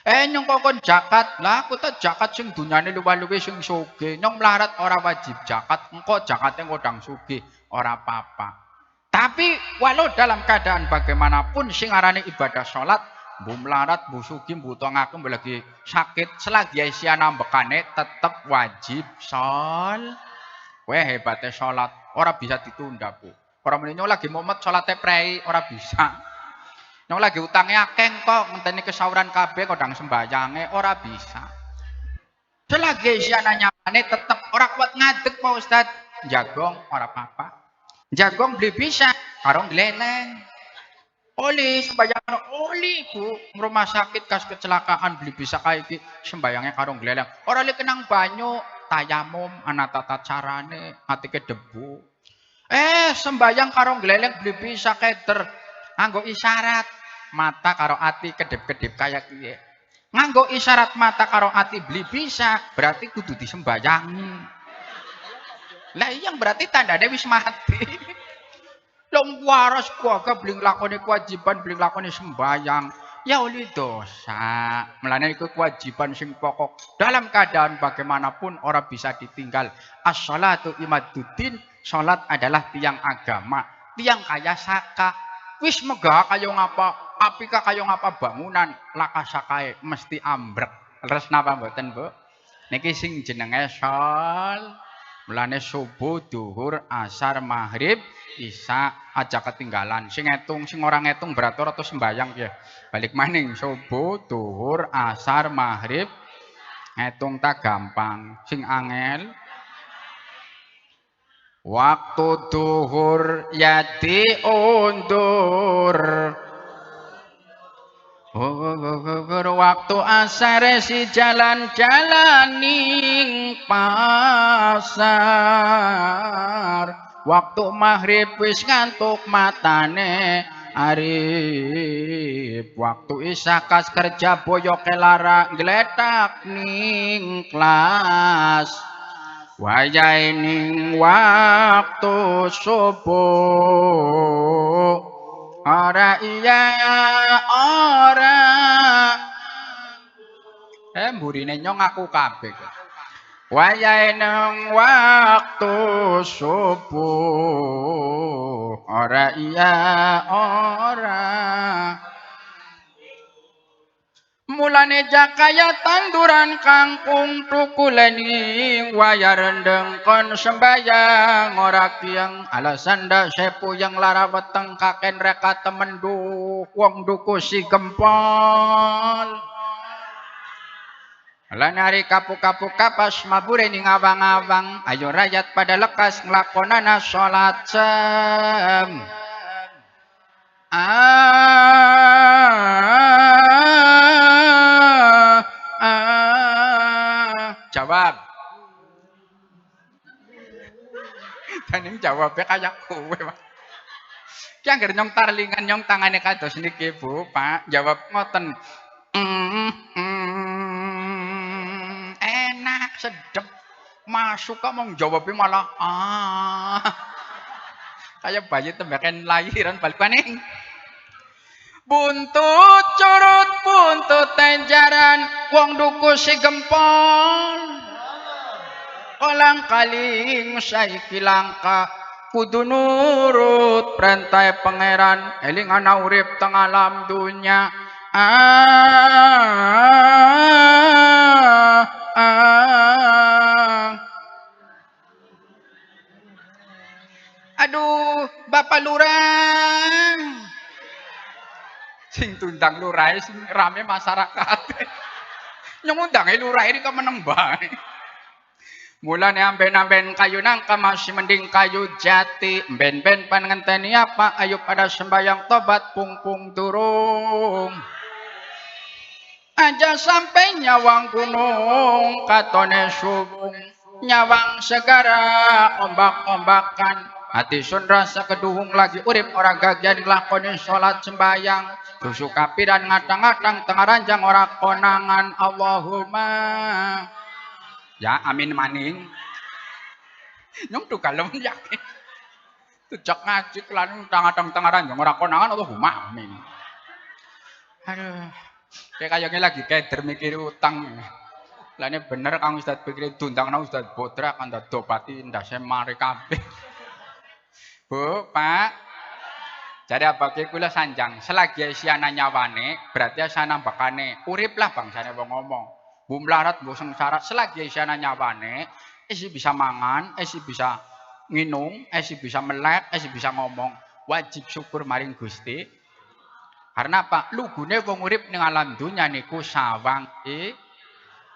Nyong kongkon zakat. Lah aku ta zakat sing dunyane luwih-luwih sing sugih. Nyong melarat ora wajib zakat. Engko zakate ngodang sugih ora apa-apa. Tapi walau dalam keadaan bagaimanapun sing arane ibadah salat, mbu melarat, mbu sugih, mbu tongaken, mbu lagi sakit, selagi isia nambekane tetep wajib sol. Kowe hebate salat, ora bisa ditunda, Bu. Ora muni nyong lagi mumet salate prei, ora bisa. Nyong lagi utange akeh kok, ngenteni kesauran kabeh kodang sembayange, ora bisa. Selagi isia nyamane tetep ora kuat ngadeg, Pak Ustaz. Jagong ora apa-apa. Jagong beli bisa, karong geleleng. Oli sembayang oli Bu, rumah sakit kas kecelakaan beli bisa kayak iki sembayangnya karong geleleng. Ora li kenang banyu, tayamum ana tata carane, atike debu. Sembayang karong geleleng beli bisa keder. Nganggo isyarat mata karo ati kedip-kedip kayak kiye. Nganggo isyarat mata karo ati beli bisa, berarti kudu disembayangi. Lah iya berarti tandane wis mati. Long waras keluarga beli nglakoni kewajiban, beli nglakoni sembayang. Ya oleh dosa. Melane iku kewajiban sing pokok. Dalam keadaan bagaimanapun orang bisa ditinggal. As-shalatu imaduddin. Salat adalah tiang agama. Tiang kaya saka. Wis megah kaya ngapa? Apika kaya ngapa bangunan? Laka sakae mesti ambrek. Terus napa mboten, Bu? Niki sing jenenge shol. Mulane subuh, duhur, asar, maghrib, isya aja ketinggalan. Sing ngitung, sing ora ngitung beratur atau sembayang ya. Balik maning subuh, duhur, asar, maghrib, ngitung tak gampang. Sing angel waktu duhur ya diundur. Waktu asar si jalan-jalan ning pasar. Waktu maghrib wis ngantuk matane arif. Waktu isya kas kerja boyo kelara gletak ning kelas. Wajai ning waktu subuh. Ora iya ora. Mburine nyong aku kabeh. Wayahe nang waktu subuh. Ora iya ora. Mulane jakaya tanduran kangkung tukuleni waya rendeng kon sembayang ora kiyang alasan dak sepu yang lara weteng kaken reka temendu wong duku si gempol. Lan hari kapuk-kapuk kapas mabure ning awang-awang ayo rakyat pada lekas nglakonana salat jam. Jawab. Dan yang jawabnya kayak kowe, Pak. Ki anggere nyong tarlingan nyong tangane kados niki, Bu, Pak. Jawab ngoten. Enak, sedep. Masuk kok mau jawabnya malah kayak bayi tembakan lahiran balik paning. Buntut curut buntut tenjaran wong duku si gempol. Kolang kaling saiki langka kudu nurut perintah pangeran eling ana urip teng alam dunya. Aduh, Bapak Lurah. Sing tundang lurah sing rame masyarakat. Nyong undange lurah ini kok meneng bae. Mulane amben-amben kayu nangka masih mending kayu jati. Ben-ben panengenteni apa ayo pada sembayang tobat pungpung durung. Aja sampai nyawang gunung katone subung. Nyawang segara ombak-ombakan. Hati sun rasa keduhung lagi urip ora gagian lakoni salat sembayang. Tusuk kapi dan ngatang-ngatang tengah ranjang ora konangan Allahumma. Ya amin maning. Nyong tuh kalem yakin. Tujak ngaji kelan tang-tang tengaran yang ora konangan Allahumma amin. Aduh. Kayak kayaknya lagi keder mikir utang. Lah ini bener Kang Ustaz pikir diundangna Ustaz Bodra kan dopati ndase mari kabeh. Bu, Pak. Jadi apa ki kula sanjang selagi asiana nyawane berarti asana bakane urip lah bangsane wong ngomong. Bu melarat bu sengsara selagi asiana nyawane isi bisa mangan, isi bisa nginum, isi bisa melek, isi bisa ngomong. Wajib syukur maring Gusti. Karena apa? Lugune wong urip ning alam dunya niku sawang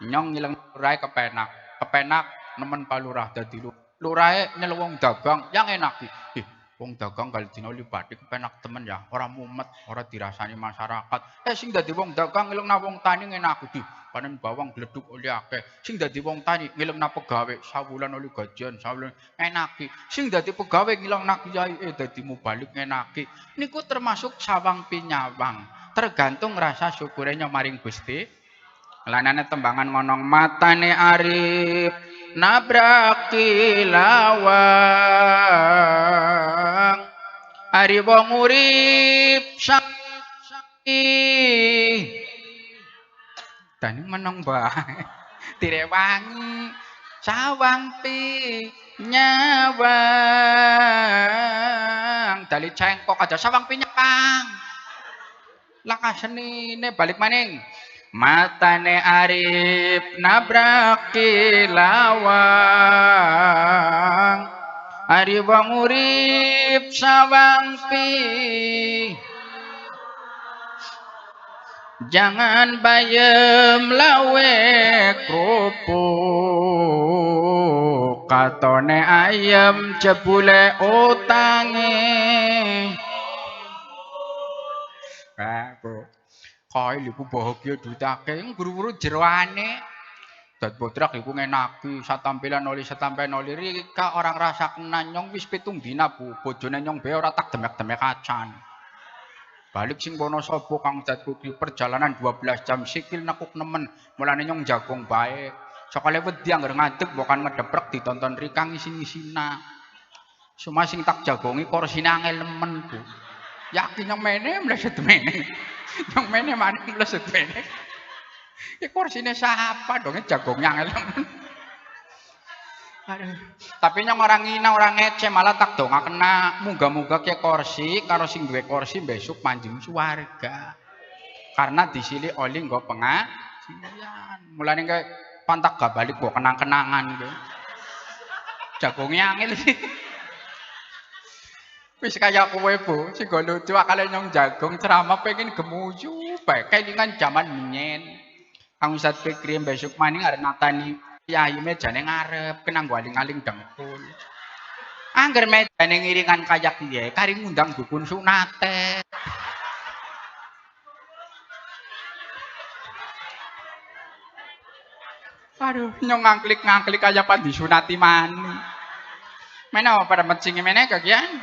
nyong ngileng lurahe kepenak. Kepenak nemen palurah dadi lurahe nyel wong dagang yang enak iki. Wong dagang kali dina lipati kepenak temen ya, ora mumet, ora dirasani masyarakat. Sing dadi wong dagang ngilengna wong tani enak iki. Panen bawang gleduk oleh akeh. Sing dadi wong tani ngilengna pegawe sawulan oleh gajian, sawulan enaki. Sing dadi pegawe ngilengna kiai dadi mubalik enaki. Niku termasuk sawang pinyawang. Tergantung rasa syukurnya maring Gusti. Lanane tembangan ngonong matane arif nabrak kilawang ari wong urip sakti tani meneng bae direwangi sawang pi nyawang dali cengkok aja sawang pi nyawang laka senine balik maning matane arif nabrak kilawang ari wong urip sawang pi jangan bayem lawe kerupuk katone ayam jebule utange kae iku bahagia duitake guru-guru jeroane dad bodrak iku ngenaki satampilan oli satampilan oli rika orang rasa kena nyong wis 7 dina Bu bojone nyong be ora tak demek-demek acan balik sing Wonosobo Kang Dadku perjalanan 12 jam sikil nekuk nemen mulane nyong jagong bae sakale wedi anggere ngadeg bukan ngedeprek ditonton rika ngisi-ngisina cuma sing tak jagongi korsine angel nemen Bu yakin nyong mene mleset mene yang mene maning mleset mene. Iki kursine siapa dong jagongnya angel. Aduh. Tapi nyong orang ngina orang ngece malah tak dongakna muga-muga ke kursi karo sing duwe kursi besok manjing swarga. Karena disili oli nggo pengajian. Mulane ke pantak gak balik mbok kenang-kenangan iki. Jagongnya angel iki. Wis kaya kowe Bu, sing go lucu akale nyong jagong ceramah pengen gemuyu bae kelingan jaman menyen. Kang Ustaz Fikri besok maning arep natani yayi mejane ngarep kenang aling-aling dengkul. Angger mejane ngiringan kayak piye, kari ngundang dukun sunate. Aduh, nyong ngangklik-ngangklik kaya pan disunati mani. Mena pada mencingi mene kagian.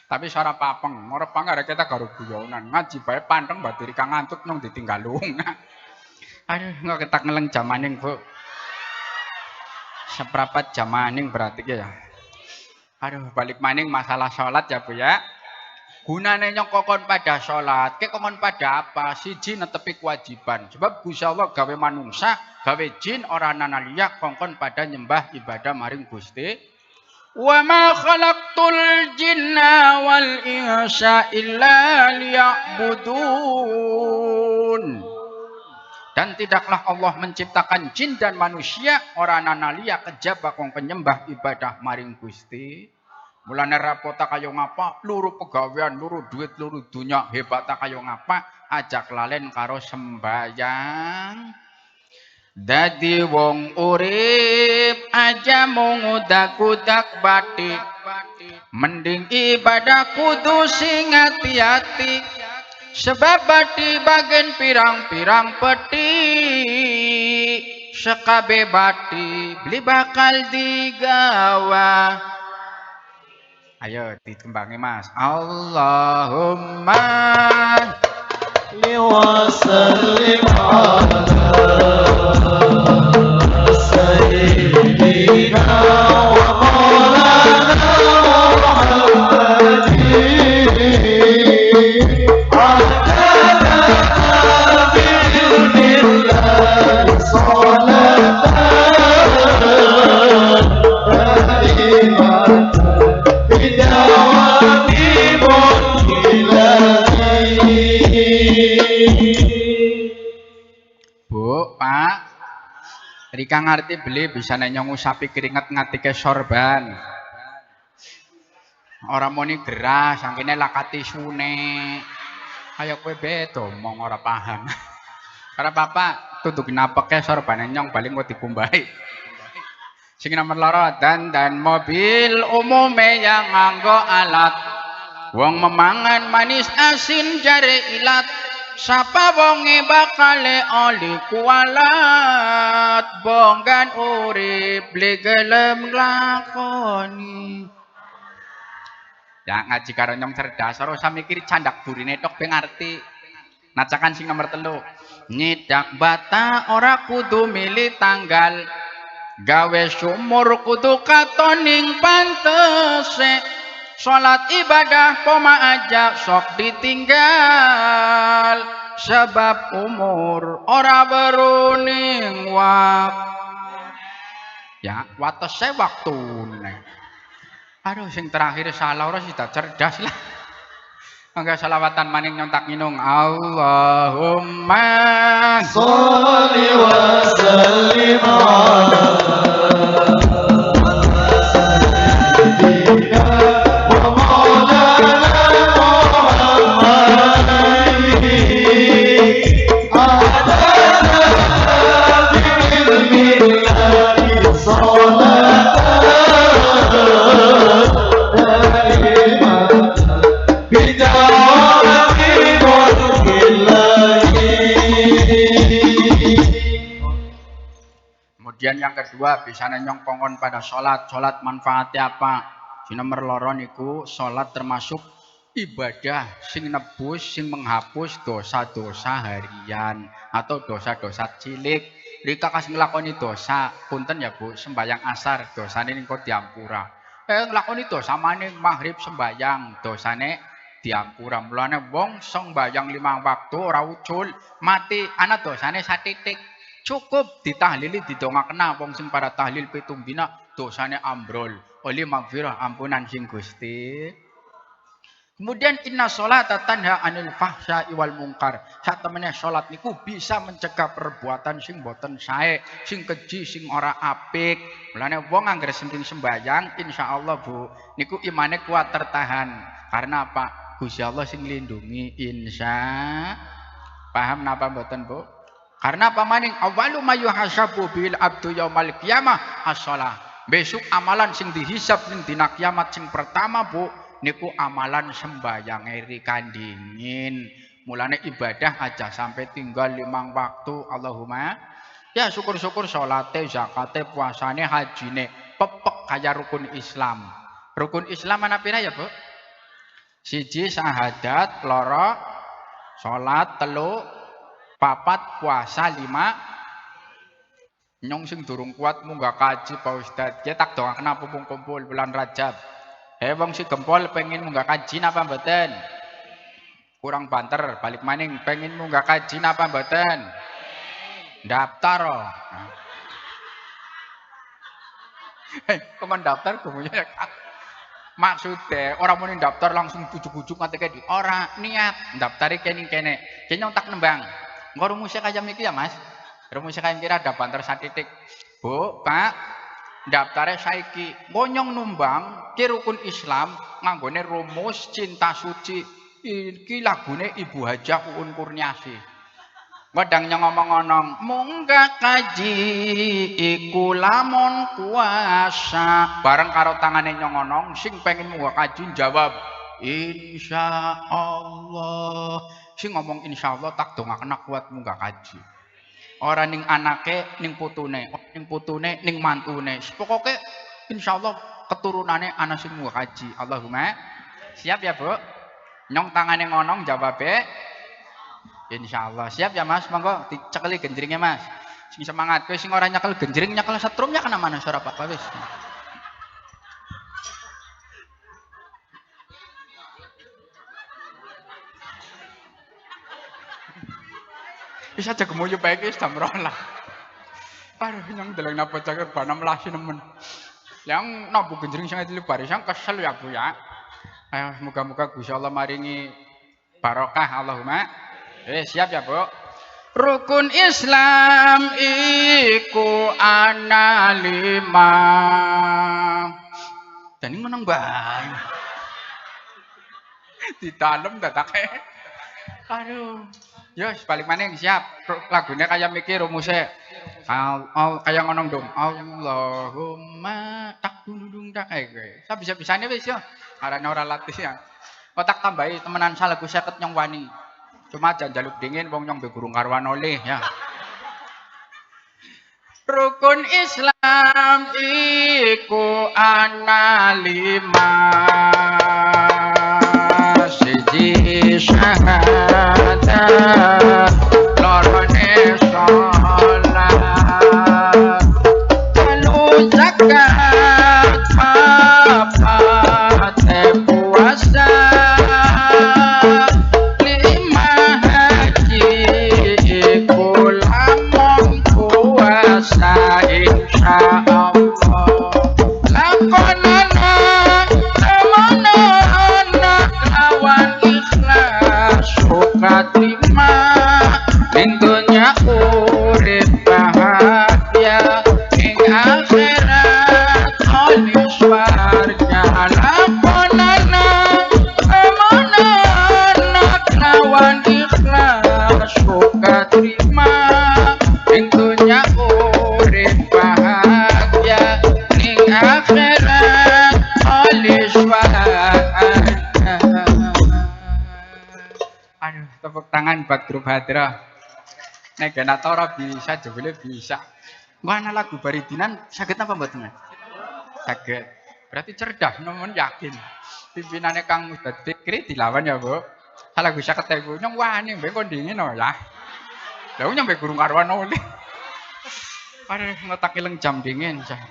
Tapi suara papeng, ora pangare kita karo guyonan ngaji bae panteng batiri kang ngantuk nang ditinggal lunga. Aduh, nggak ketak ngeleng jamaning Bu. Seprapat jamaning berarti ya. Aduh, balik maning masalah sholat ya Bu ya. Gunane nyong kokon pada sholat, ke kokon pada apa? Siji netepi kewajiban. Sebab Gusti Allah gawe manungsa, gawe jin ora nanalia kongkon pada nyembah ibadah maring Gusti. Wa ma khalaqtul jinna wal insa illa liya'budun. Dan tidaklah Allah menciptakan jin dan manusia orang analia kejaba kong penyembah ibadah maring Gusti. Mulane rapota kaya ngapa, luru pegawean, luru duit, luru dunya, hebata kaya ngapa, ajak lalen karo sembayang. Dadi wong urip aja mung udak-udak bathik. Mending ibadah kudu sing ati-ati. Sebab bathi bagen pirang-pirang peti. Sekabe bathi beli bakal digawa. Ayo dikembangi Mas. Allahumma wa sallim ala sayyidina wa maulana Muhammadin adada bi'ilmillah salatan daimatan bidawami Bu, Pak, Rika ngerti beli bisa nyong usapi keringet ngatike sorban. Orang moni geras, angkine lakati sune. Kayak kowe beto mong ora paham. Karena Bapak tutuk napeke sorban nyong paling kok dikumbahi. Sing nomor loro dan mobil umume yang nganggo alat. Wong memangan manis asin jare ilat. Sapa wonge bakale oli kualat. Bonggan urip li gelem nglakoni. Ya ngaji karo nyong cerdas ora usah mikir candak burine tok ben ngerti. Nacakan sing nomor 3. Nyidak bata ora kudu milih tanggal. Gawe sumur kudu katoning pantese. Salat ibadah poma aja sok ditinggal. Sebab umur ora beruning ya watese waktune. Aduh sing terakhir salah ora sida cerdas lah. Mangga selawatan maning nyontak nginung Allahumma sholli wa sallim ala sayyidina wa maulana Muhammadin adada bi'ilmillahi salatan daimatan bidawami Kemudian yang kedua bisa nyong kongon pada sholat. Sholat manfaatnya apa? Di nomor loro niku sholat termasuk ibadah sing nebus, sing menghapus dosa-dosa harian atau dosa-dosa cilik. Rika kas nglakoni dosa, punten ya Bu, sembayang asar dosane niku diampura. Nglakoni dosa maning maghrib sembayang dosane diampura. Mulane wong sembayang 5 waktu ora ucul mati ana dosane satitik. Cukup ditahlili didongakna wong sing para tahlil pitung dina dosane ambrol. Oli magfirah ampunan sing Gusti. Kemudian inna sholata tanha anil fahsya'i wal munkar. Sak temene salat niku bisa mencegah perbuatan sing boten sae, sing keji, sing ora apik. Mulane wong anggere sending sembayang insyaallah Bu, niku imane kuat tertahan. Karena apa? Gusti Allah sing lindungi Paham napa mboten Bu? Karena apa maning awalu mayuhasabu bil abdu yaumal qiyamah as-shalah. Besok amalan sing dihisab ning dina kiamat sing pertama Bu niku amalan sembayang rikandingin. Mulane ibadah aja sampai tinggal 5 waktu. Allahumma ya syukur-syukur salate, zakate, puasane, hajine pepek kaya rukun Islam. Rukun Islam mana pira ya Bu? 1 syahadat, loro salat, 3 papat puasa, 5 nyong sing durung kuat munggah kaji Pak Ustadz. Ya tak doa kenapa kumpul bulan Rajab. Wong si gempol pengen munggah kaji napa mboten? Kurang banter balik maning pengen munggah kaji napa mboten? Daftar oh. Kemen daftar kemudian maksudnya orang mau daftar langsung pucuk-pucuk nganti di ora niat daftari kene nyong tak nembang. Engko rumusnya kaya miki ya Mas. Rumusnya kaya kira ada banter satitik. Bu, Pak, Daftare saiki bonyong numbang ki rukun Islam nganggone rumus cinta suci iki lagune Ibu Hajah Uun Kurniasih. Wedang ngomong-ngomong munggah kaji iku lamun kuasa bareng karo tangane nyongonong sing pengen munggah kaji jawab insyaallah. Sing ngomong insyaallah tak dongakna kuat munggah kaji. Ora ning anake ning putune ning mantune. Pokoke insyaallah keturunane ana sing munggah kaji. Allahumma siap ya, Bu? Nyong tangane ngonong jawabe insyaallah. Siap ya Mas? Monggo dicekeli genjringnya Mas. Sing semangat. Kowe sing ora nyekel genjring nyekel setrumnya kena mana suara Pak wis. Bisa aja gemuyu bae iki jam 12. Aduh nyong deleng napa caker bana melasi nemen. Yang nabu genjring sing dilebar sang kesel ya Bu ya. Ayo moga-moga Gusti Allah maringi barokah Allahumma. Siap ya, Bu? Rukun Islam iku ana 5. Dan ini menang bae. Ditanam dadake. Aduh. Yo, balik maning siap. Lagunya kayak mikir rumusnya. Kayak ngonong dong. Allahumma tak dudung tak kayak. Saya bisa-bisanya wis yo. Karena ora latih ya. Otak tambahi temenan lagu 50 nyong wani. Cuma aja jaluk dingin wong nyong be gurung karwan oleh ya. Rukun Islam iku ana 5. Siji syahadat lorone salat telu zakat papat puasa 5 haji iku lamun puasa insyaallah lakonana temono anak lawan ikhlas suka terima ning dunya urip bahagia ing akhirat oleh swarga lakonana temono anak lawan ikhlas suka terima ing dunya urip bahagia ning akhirat oleh swarga. Aduh, tepuk tangan buat grup Hadra. Nek genatoro bisa, jebule bisa. Mana lagu baridinan saged apa mboten? Saged. Berarti cerdas, nemen yakin. Pimpinannya Kang Ustaz Fikri dilawan ya, Bu. Lagu 50.000 nyong wani mbek kon dingin ya. Lah nyong mbek gurung karwan oleh. Aduh, ngotak ileng jam dingin. Jam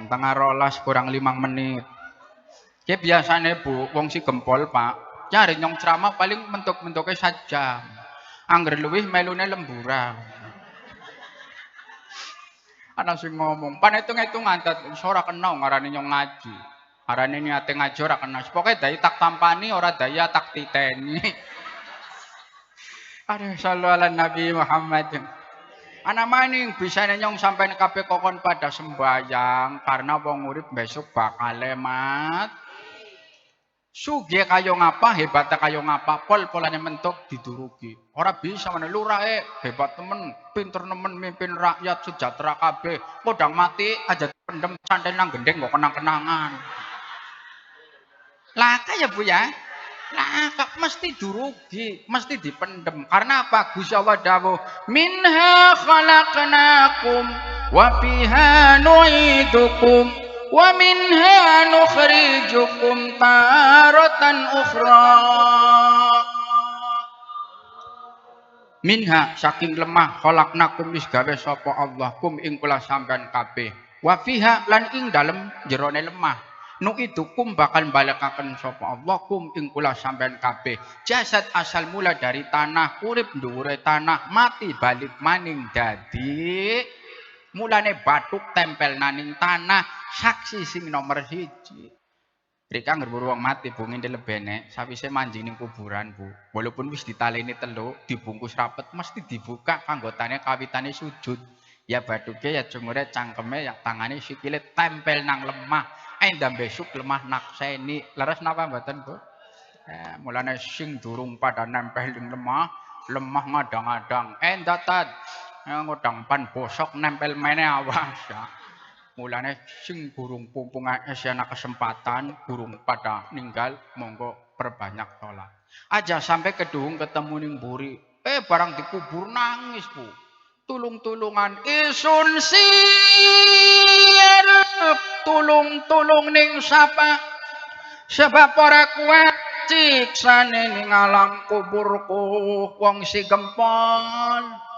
11 kurang 5 menit. Ya biasanya Bu, wong si gempol Pak. Cari nyong ceramah paling mentuk-mentuknya sajam. Angger luwih melune lemburan. Ana sing ngomong, pan hitung-hitungan ora kena ngarani nyong ngaji. Arane niate ngaji ora kena. Pokoke dai tak tampani ora daya tak titeni. Aduh sallallahu ala Nabi Muhammad. Ana maning bisane nyong sampeyan kabeh kokon pada sembayang karena wong urip besok bakal lemat. Sugih kayo ngapa, hebatnya kayo ngapa, pol-polane mentok didurugi. Ora bisa mana lurahe hebat temen, pinter nemen mimpin rakyat sejahtera kabeh. Podang mati aja pendem santai nang gendeng kok kenang-kenangan. Laka ya Bu ya. Laka mesti durugi, mesti dipendem. Karena apa? Gusti Allah dawuh, "Minha khalaqnakum wa fiha nu'idukum." Wa minha nukhrijukum taratan ukhra. Minha saking lemah khalaqnakum wis gawe sapa Allah kum ing kula sampean kabeh. Wa fiha lan ing dalem jerone lemah. Nu itu kum bakal balekaken sapa Allah kum ing kula sampean kabeh. Jasad asal mula dari tanah, urip dhuwure tanah, mati balik maning dadi mulane bathuk tempel naning tanah, saksi sing nomor 1. Rika ngerburu wong mati Bu ngene lebene, sawise manjing ning kuburan Bu. Walaupun wis ditaleni teluk, dibungkus rapet mesti dibuka kanggotane kawitane sujud. Ya baduke ya jumure cangkeme ya tangane sikile tempel nang lemah. Endam besuk lemah nakseni. Leres napa mboten, Bu? Mulane sing durung pada nempel ing lemah, lemah ngadang-adang. Endatan ngodang pan bosok nempel meneh awas ya. Mulane sing burung pumpung ana kesempatan, burung pada ninggal, monggo perbanyak tolak. Aja sampai kedung ketemu ning mburi, barang dikubur nangis, Bu. Tulung-tulungan isun sirep, tulung-tulung ning sapa, sebab ora kuat ciksane ning alam kuburku wong si gempol.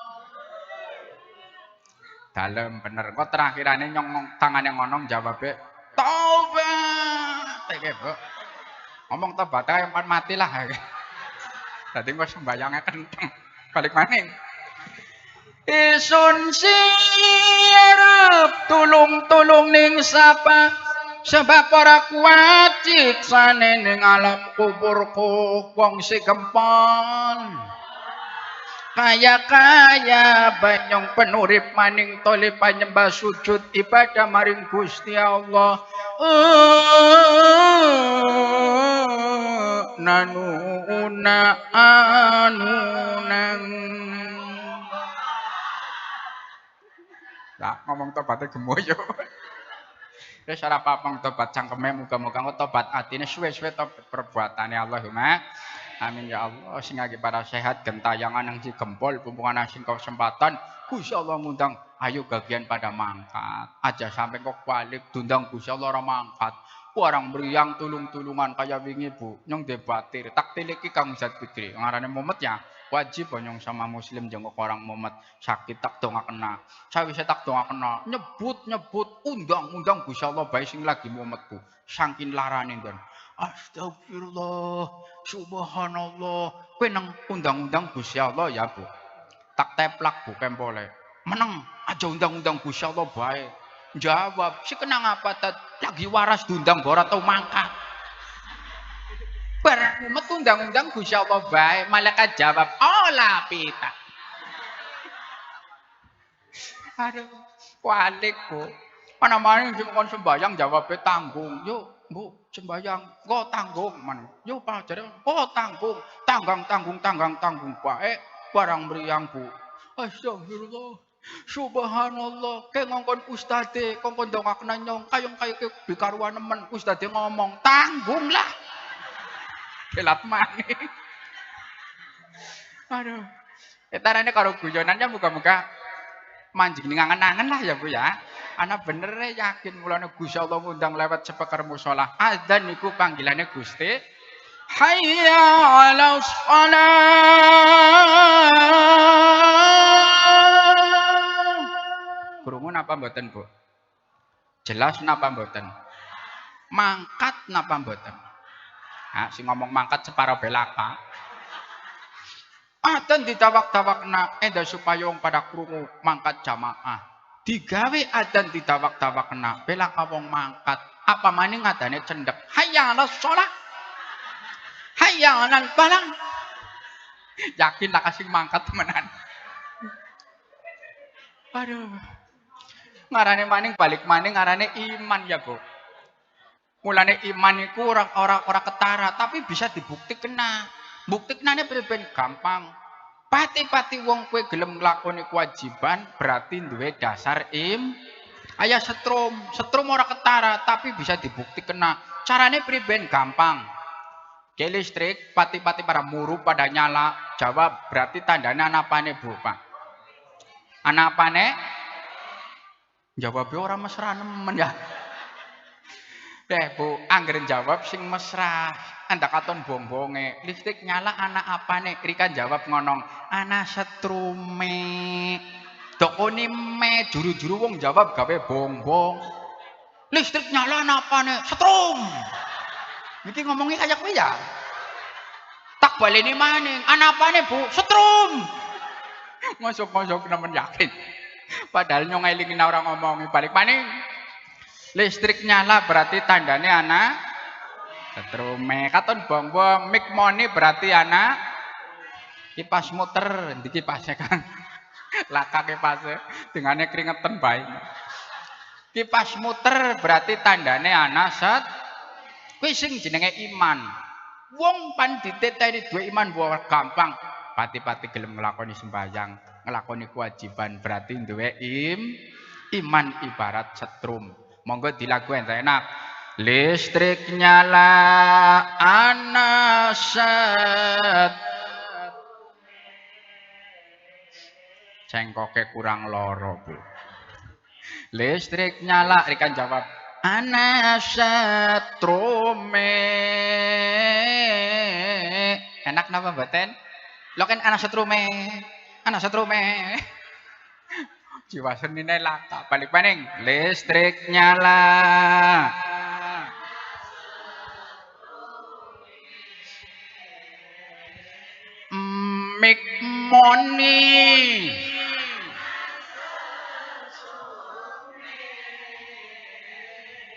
Dalem bener kok terakirane nyong tangane ngono jawabe tobat iki Bu ngomong tobat ae kan mati lah dadi kok sembayange kenteng balik maning isun sirep tulung-tulung ning sapa sebab ora kuat ciksane ning alam kuburku wong si gempol kaya-kaya banyong penurip maning tole panyembah sujud ibadah maring Gusti Allah nanuna anunang lah ngomong tobatnya gemoyo wis ora apa-apa tobat cangkeme muga-muga tobat atine suwe-suwe tobat perbuatane Allahumma amin ya Allah sing lagi para sehat gentayangan yang si gempol pumpungan sing kesempatan Gusti Allah ngundang ayo gagian pada mangkat aja sampai kok balik dundang Gusti Allah ora mangkat orang meriang tulung-tulungan kaya wingi Bu nyong debatir tak tiliki Kang Zat Fikri ngarane mumet ya wajib nyong sama muslim jenguk orang mumet sakit tak dongakna sawise tak dongakna nyebut undang-undang Gusti Allah bae sing lagi mumet Bu saking larane den astagfirullah subhanallah kowe nang undang-undang Gusti Allah ya Bu tak teplak Bu kempole meneng aja undang-undang Gusti Allah bae jawab si kenang apa lagi waras diundang ora tau mangkat barang umet undang-undang Gusti Allah bae malaikat jawab olah pita aduh walik Bu ana maning sing kon sembayang jawabe tanggung yuk Bu sembayang kok tanggung man yo pajare kok tanggung bae barang mriyang Bu astagfirullah subhanallah ke ngongkon ustade kongkon dongakna nyong kayong kaya ke bikaruan nemen ustade ngomong tanggung lah kelat maning aduh etarane karo guyonannya muga-muga manjing ning angen-angen lah ya Bu ya ana bener yakin mulane Gusti Allah ngundang lewat sepekar mushola adzan niku panggilane Gusti hayya 'alas shalah krungu napa mboten Bu jelas napa mboten mangkat napa mboten sing ngomong mangkat separo belaka adzan didawak-dawakna supaya wong pada krungu mangkat jamaah digawe adzan didawak-dawakna belaka wong mangkat apa maning adane cendhek hayya 'alas shalah hayya 'alal falah yakin lah kasih mangkat temenan aduh ngarane maning balik maning ngarane iman ya Bu mulane iman iku ora ketara tapi bisa dibuktikan buktiknane priben gampang pati-pati wong kowe gelem nglakoni kewajiban berarti duwe dasar aya setrum ora ketara tapi bisa dibuktikan carane priben gampang ke listrik pati-pati para muru pada nyala jawab berarti tandane anapane Bu Pak anapane jawabnya ora mesra nemen ya Bu anggere jawab sing mesra anda katon bongbonge listrik nyala anak apane Rika jawab ngonong anak setrume dokoni me juru-juru wong jawab gawe bongbong listrik nyala anak apane setrum niki ngomongnya kayak kowe ya tak baleni maning anak apane Bu setrum ngosok-ngosok nemen yakin padahal nyong elingin orang ngomongi balik maning listrik nyala berarti tandane anak setrume katon bongbong mik moni berarti anak kipas muter di kipasnya kan Laka kipase dengane keringetan bae. Kipas muter berarti tandane ana set. Kuwi sing jenenge iman. Wong pan diteteni duwe iman wae gampang. Pati-pati gelem nglakoni sembahyang, nglakoni kewajiban berarti duwe iman ibarat setrum. Monggo dilagu enak. Listrik nyala ana set. Cengkoke kurang loro, Bu. Listrik nyala, Rikan jawab. Ana setrume. Enak napa mboten? Lho kan ana setrume. Ana setrume. Jiwa senine laka. Balik maning. Listrik nyala. Mik moni.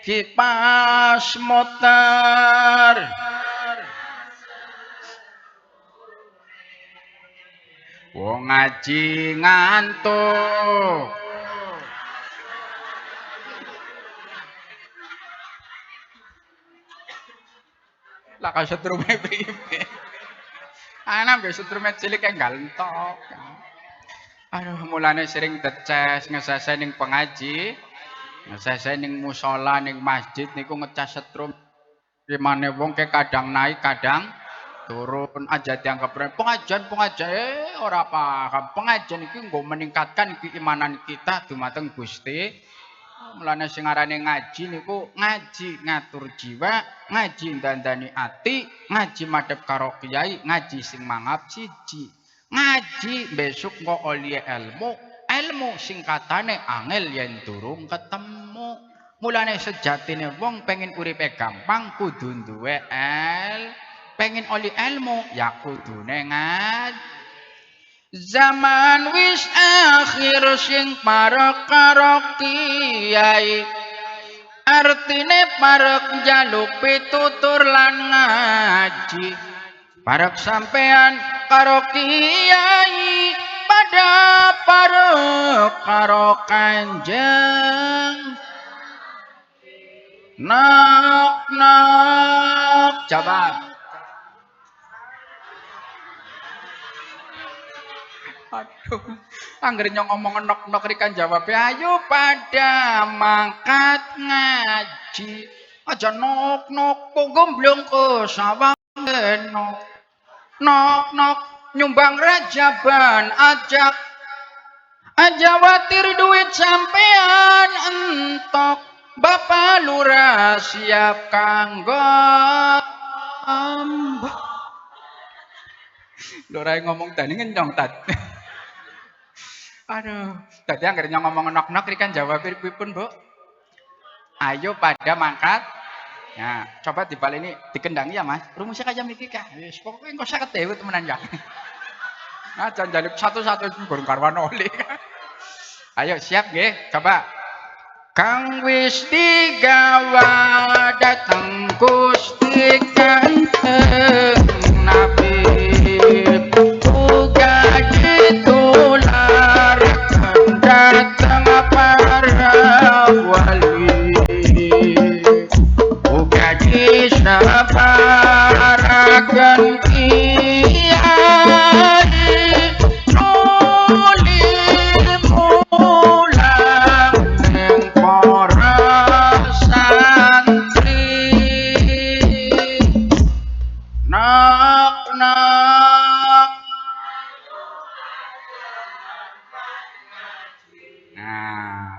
Kipas muter. Wong ngaji ngantuk. Lah ka setrume piye? Ana mbek setrume cilik kae galentok. Aduh, mulane sering deces ngesese ning pengaji. Ngesese ning musala ning masjid niku ngecas setrum. Gimana wong ke kadang naik kadang turun aja dianggap pengajian ora paham pengajian iki nggo meningkatkan keimanan kita dumateng Gusti. Mulane sing arane ngaji niku ngaji ngatur jiwa, ngaji ndandani ati, ngaji madhep karo kiai, ngaji sing mangap siji. Ngaji besok kok oli ilmu singkatane angel yen durung ketemu. Mulane sejatine wong pengen uripe gampang kudu duwe pengen oli ilmu ya kudune zaman wis akhir sing parek karo kiai artine parek njaluk pitutur lan ngaji parek sampean karo kiai pada parek karo kanjeng. Nok jawab. Aduh, anggere nyong ngomong nok rikan jawab. Ayo pada mangkat ngaji. Aja nok gomblong ke sawang nok nyumbang rajaban ajak watir duit sampean entok. Bapak lurah siap kanggo lurah ngomong tadi ngenyong tat. Aduh, tadi akhirnya ngomong nok ikan jawab pripun, Bu? Ayo pada mangkat. Nah, coba dibalik ini dikendangi ya, Mas. Rumusnya kayak miki kah? Wis pokoke engko 50.000 temenan ya. Nah, jangan jaluk satu-satu burung karwan oli. Ayo siap nggih, coba. Kang wis digawa dateng Gusti Kanjeng Nabi uga ditularkan dateng para wali uga disaparakan kiai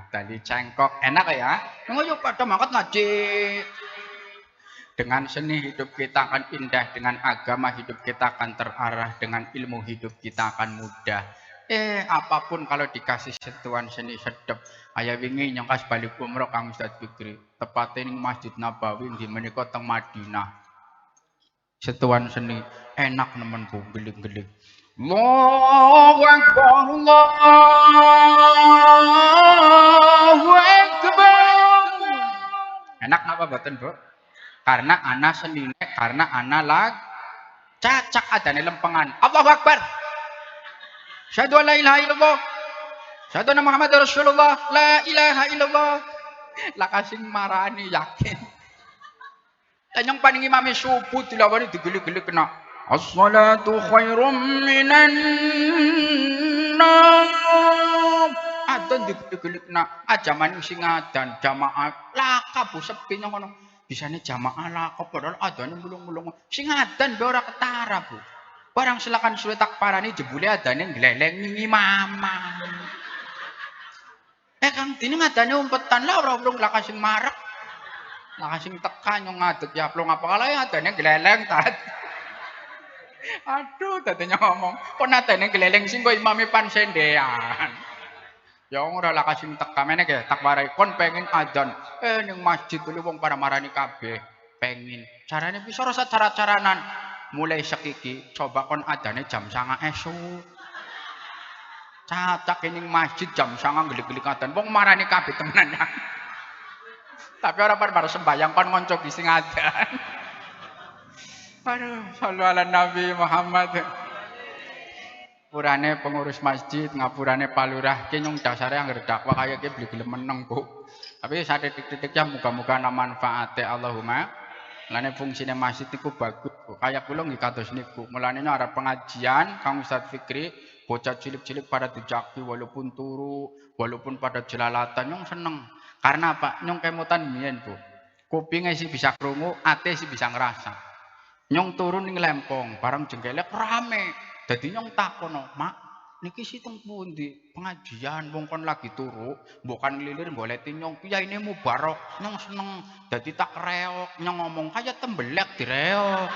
tadi cengkok enak ya. Yuk pada mangkat ngaji. Dengan seni hidup kita akan indah, dengan agama hidup kita akan terarah, dengan ilmu hidup kita akan mudah. Apapun kalau dikasih sentuhan seni sedep. Aya wingi nyongkas balik umroh Kang Ustaz Fikri. Tepatnya ning Masjid Nabawi di menika teng Madinah. Sentuhan seni enak nemen Bu geling-geling. Allahu Akbar Allahu Akbar. Enak napa mboten, Bu? Karena ana senine, karena ana cacak adane lempengan. Allahu Akbar. Syahadu la ilaha illallah Sayyidina Muhammad Rasulullah, la ilaha illallah. Lakasing marani yakin. Tanyang paning imame subuh dilawani digeli-geli kena. As-salatu khairum minan nam. Adan digeli-geli kena. Ajaman sing adan jamaah laka bu sepi nyong ngono. Bisane jamaah laka padahal adane mulung-mulung. Sing adan be ora ketara, Bu. Barang silakan suwe tak parani jebule adane gleleng mama. Kang dene ngadane umpetan lah ora urung lakas sing marek. Lakas sing tekan nyong ngadeg ya plong apa kala ya adane gleleng tat. Aduh dadenya ngomong, kok nadane gleleng sing kok imame pansendean. Ya ora lakas sing teka meneh ge tak warai kon pengen adzan. Ning masjid dulu wong para marani kabeh pengen. Carane bisa ora cara-caranan. Mulai sekiki coba kon adane jam 09.00 esuk. Cacak ning masjid jam 09.00 gelik-gelik adzan. Wong marani kabeh temenan ya. Tapi ora bar sembayang kon ngoncoki sing adzan. Aduh, sallu ala Nabi Muhammad. Purane pengurus masjid, ngapurane palurah, ki nyung dasare angger dakwah kaya ki beli gelem meneng, Bu. Tapi sadetik-detik ya muga-muga ana manfaate Allahumma. Lane fungsine masjid iku bagus. Kayak kula nggih kados niku. Mulane arep pengajian Kang Ustaz Fikri, bocah cilik-cilik pada dijaki walaupun turu, walaupun pada jelalatan nyung seneng. Karena apa? Nyung kemutan mbiyen, Bu. Kupinge sih bisa krungu, ate sih bisa ngerasa. Nyong turun ning lempong, barang jengkelek rame. Dadi nyong takono, "Mak, niki situng pundi? Pengajian wong kon lagi turu, bukan lilir goleti nyong kiyaine mubarok." Nyong seneng. Dadi tak reok, nyong ngomong kaya tembelek direok.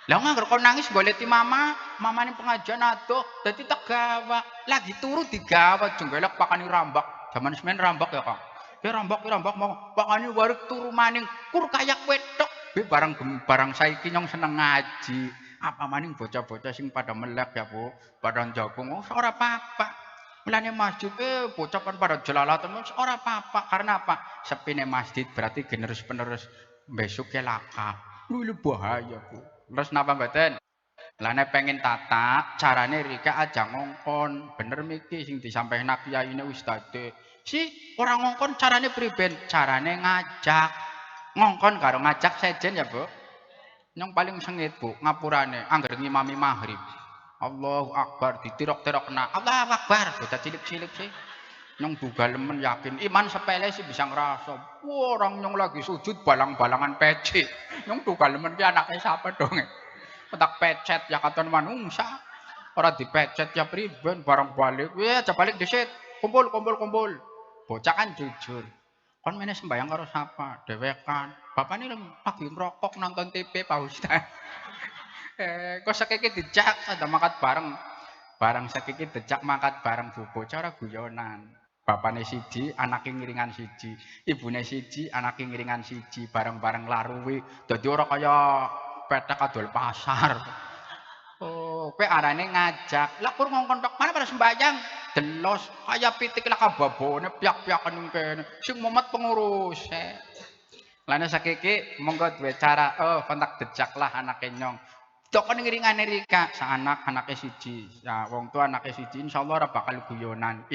Lah ngangger kon nangis goleti mamane pengajian adoh, dadi tak gawa. Lagi turu digawa jengkelek pakani rambak. Zaman semen rambak ya, Kang. Ya rambak mau pakani warik turu maning kur kayak wedok. Barang saiki nyong seneng ngaji. Apa maning bocah-bocah sing pada melek ya, Bu. Pada jagung ora apa-apa. Mulane masjid bocah kan pada jelalatan ora apa-apa. Karena apa? Sepine masjid berarti generus-penerus besok laka. Lu bahaya, Bu. Terus napa mboten? Lane pengen tata, carane rika aja ngongkon. Bener miki sing disampaikan kiyaine ustade. Si orang ngongkon carane priben? Carane ngajak. Ngongkon karo ngajak sejen ya, Bu. Yang paling sengit, Bu, ngapurane angger ngimami maghrib. Allahu Akbar ditirok-tirokna. Allahu Akbar, bocah cilik-cilik sih. Nyong duga lemen yakin iman sepele sih bisa ngerasa. Orang nyong lagi sujud balang-balangan peci. Nyong duga lemen ki anaknya siapa dong? Petak pecet ya katon manungsa. Ora dipecet ya priben barang balik. Weh, aja balik disit. Kumpul. Bocah kan jujur. Kon meneh sembayang karo sapa? Dewekan. Bapak ini lagi ngerokok nonton TV Pak Ustaz. Kok sakiki dijak ada makat bareng. Barang sakiki dijak makat bareng Bu bocah ora guyonan. Bapakne siji, anake ngiringan siji. Ibune siji, anake ngiringan siji. Bareng-bareng laruwi. Dadi ora kaya petek adol pasar. Oh, kowe arane ngajak. Lah kur ngongkon tok mana pada sembayang. Delos kaya pitik lah kababone piak-piakan ning kene. Sing momet pengurus. Lane sakiki monggo duwe cara. Oh, kontak dejak lah anake nyong. Tok kon ngiringane Rika, sa anake siji. Ya wong tua anake siji insyaallah ora bakal guyonan.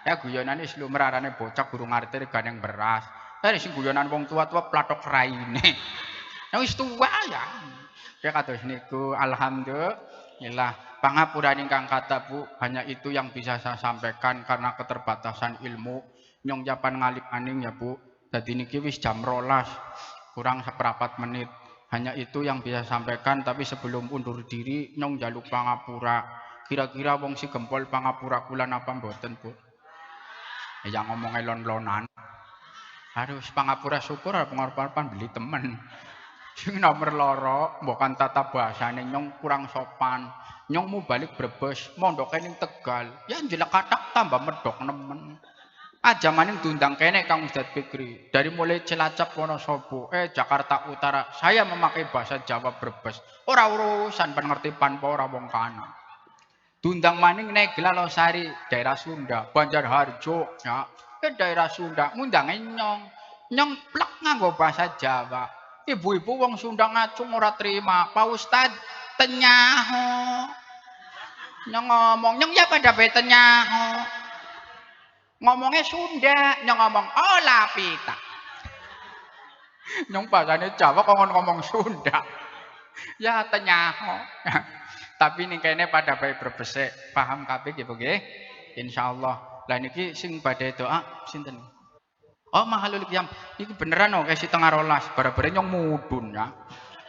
Ya guyonan wis lumrahane bocah guru ngerti regane beras. Tapi sing guyonan wong tua-tua platok raine. Ya wis tua ya. Ya kados niku alhamdulillah pangapuran ingkang kata Bu hanya itu yang bisa saya sampaikan karena keterbatasan ilmu nyong japan ngalip aning ya Bu. Dadi niki wis jam 12 kurang seperempat menit. Hanya itu yang bisa sampaikan tapi sebelum undur diri nyong jaluk pangapura. Kira-kira wong si gempol pangapura kula napa mboten Bu? Ya ngomong elon-lonan. Harus pangapura syukur pengarupan beli temen. Sing nomor loro mbokan tata bahasane nyong kurang sopan. Nyong mau balik Brebes, mondoke ning Tegal. Ya jelek katak tambah medok nemen. Aja maning diundang kene Kang Ustaz Fikri. Dari mulai Cilacap Wonosobo, Jakarta Utara, saya memakai bahasa Jawa Brebes. Ora urusan pen ngerti pan ora wong kana. Diundang maning Negla Losari, daerah Sunda, Banjarharjo, ya. Ke daerah Sunda, ngundange nyong. Nyong plek nganggo bahasa Jawa. Ibu-ibu wong Sunda ngacung ora terima. Pak Ustad tenyaho. Nyong ngomong nyong ya pada betenya. Ngomongnya Sunda, nyong ngomong olah pita. Nyong bahasanya Jawa kok ngomong Sunda. Ya tenyaho. Tapi nih kayaknya pada baik berbesek paham kabeh gitu nggih. Insyaallah. Lah niki sing badhe doa sinten? Oh mahalul qiyam. Iki beneran kok si tengah rolas. Bare-bare nyong mudun ya.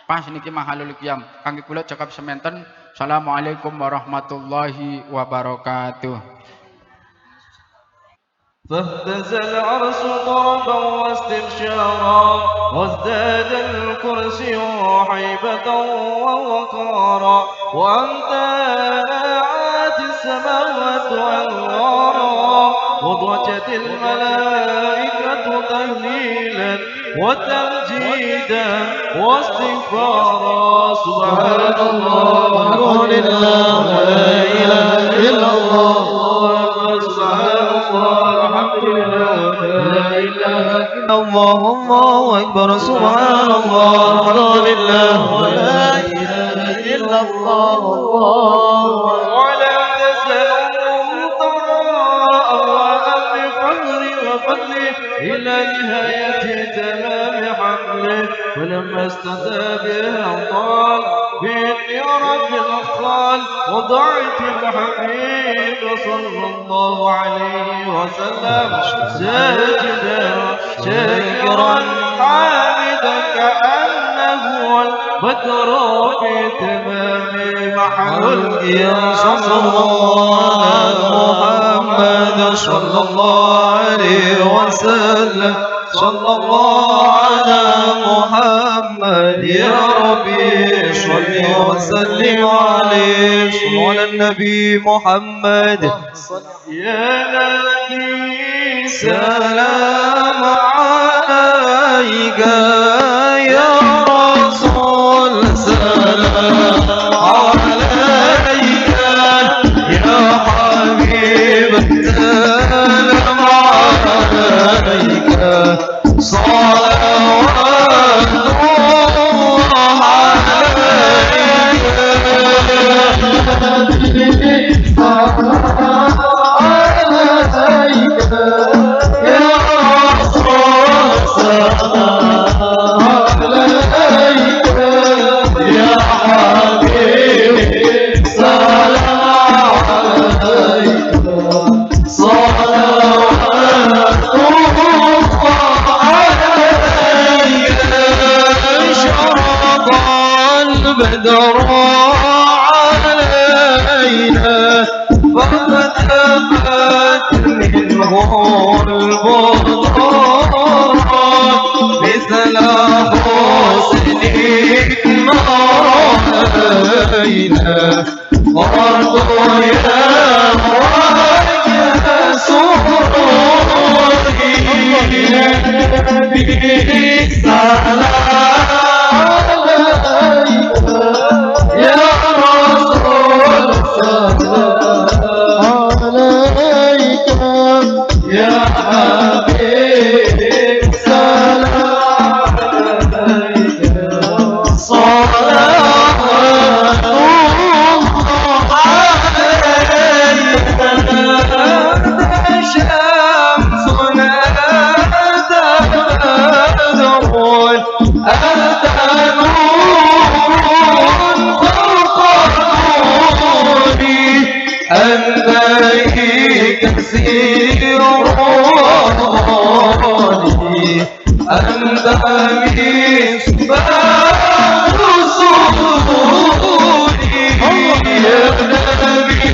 Pas niki mahalul qiyam. Kangge kula cekap semanten. Assalamualaikum warahmatullahi wabarakatuh. فاهتز العرش طربا واستبشارا وازداد الكرسي حيبة ووقارا وأنت آت السماوات أنوارا وضجت الملائكة تهليلا وتمجيدا واستغفارا سبحان الله والحمد لله ولا إله إلا الله سبحان الله الحمد لله لا إله إلا الله الله أكبر سبحان الله الحمد لله ولا إله إلا الله ولا تسألهم طراء وأمر فضلي وفضلي إلى نهاية تمام حمله ولما استدى بها طال بإذن رب الأطفال وضعت الحبيب صلى الله عليه وسلم ساجدا شاكرا حامدا كأنه البدر في تمام محل يا صلى الله على محمد صلى الله عليه وسلم صلى الله على محمد يا ربي صل وسلم عليه على النبي محمد يا نبي سلام عليك يا رسول سلام عليك يا حبيب سلام عليك صلوات الله عليك يا رسول سلام عليك يا حبيب سلام عليك صلوات شرق البدر علينا ففتحت منه البطور مثل حسنك ما رأينا فرض يا وجه سروري بالسلام يا رسول سلام عليك يا حبيب سلام عليك صلوات الله عليك شمس أنت بدر أنت نور فوق نوري أنت كثير روحي أنت مصباح صدوري يا نبي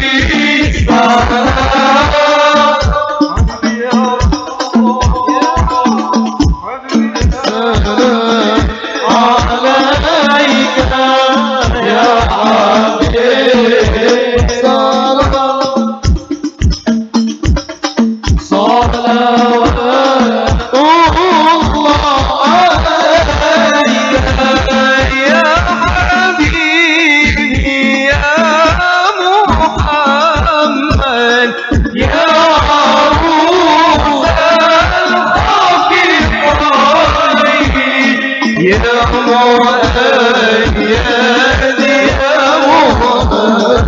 سلام عليك يا حبيب سلام صلوات الله عليك يا حبيبي يا محمد يا عروس الخفيف يا مؤيد يا محمد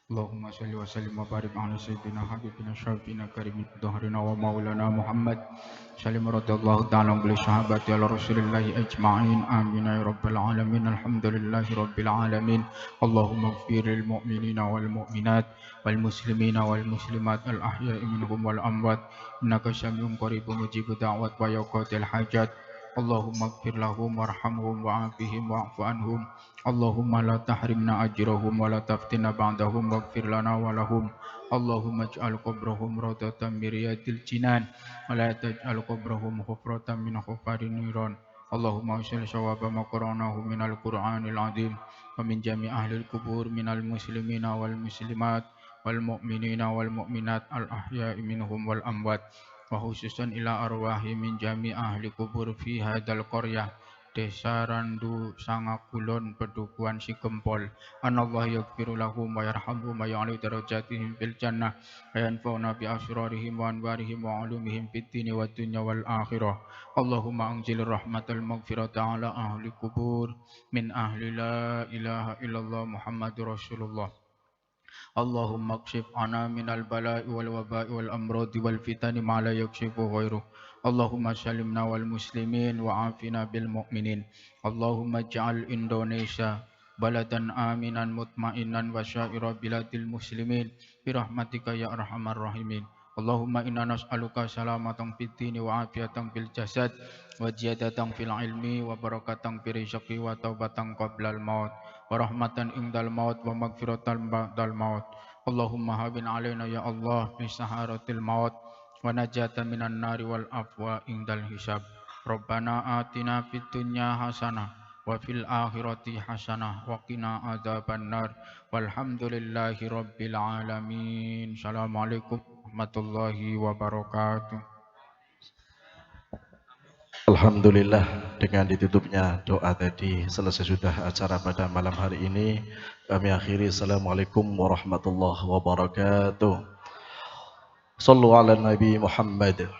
اللهم صل وسلم وبارك على سيدنا حبيبنا شافينا كريم ظهرنا ومولانا محمد سلم رضي الله تعالى عن الصحابة على رسول الله أجمعين آمين يا رب العالمين الحمد لله رب العالمين اللهم اغفر للمؤمنين والمؤمنات والمسلمين والمسلمات الأحياء منهم والأموات إنك سميع قريب مجيب دعوات ويقضي الحاجات اللهم اغفر لهم وارحمهم وعافهم واعف عنهم اللهم لا تحرمنا أجرهم ولا تفتنا بعدهم واغفر لنا ولهم اللهم اجعل قبرهم روضة من رياض الجنان ولا تجعل قبرهم حفرة من حفر النيران اللهم أوصل ثواب ما قرأناه من القرآن العظيم ومن جميع أهل القبور من المسلمين والمسلمات والمؤمنين والمؤمنات الأحياء منهم والأموات وخصوصا إلى أرواح من جميع أهل القبور في هذا القرية Desa Randu Sangakulon Pedukuhan Sikempol Anallah yaghfiru lahum wa yarhamhum wa ya'li darajatihim fil jannah wa yanfa'una bi asrarihim wa anwarihim wa ulumihim fid dini wa dunya wal akhirah Allahumma anzil rahmatal maghfirata ala ahli kubur min ahli la ilaha illallah Muhammadur Rasulullah Allahumma kshif ana minal bala'i wal waba'i wal amradi wal fitani ma la yakshifu ghairuh Allahumma salimna wal muslimin wa afina bil mu'minin Allahumma ja'al Indonesia baladan aminan mutmainan wa syaira biladil muslimin birahmatika ya arhamar rahimin Allahumma inna nas'aluka salamatan fid dini wa afiatan fil jasad wa ziyadatan fil ilmi wa barakatan fil rizqi wa taubatan qablal maut wa rahmatan indal maut wa magfiratan ba'dal maut Allahumma habin alaina ya Allah bi saharatil maut wa najatan minan nari wal afwa indal hisab Rabbana atina fid dunya hasanah wa fil akhirati hasanah wa qina adzaban nar walhamdulillahi rabbil alamin. Assalamualaikum warahmatullahi wabarakatuh. Alhamdulillah, dengan ditutupnya doa tadi selesai sudah acara pada malam hari ini. Kami akhiri. Assalamualaikum warahmatullahi wabarakatuh. Sallu ala Nabi Muhammad.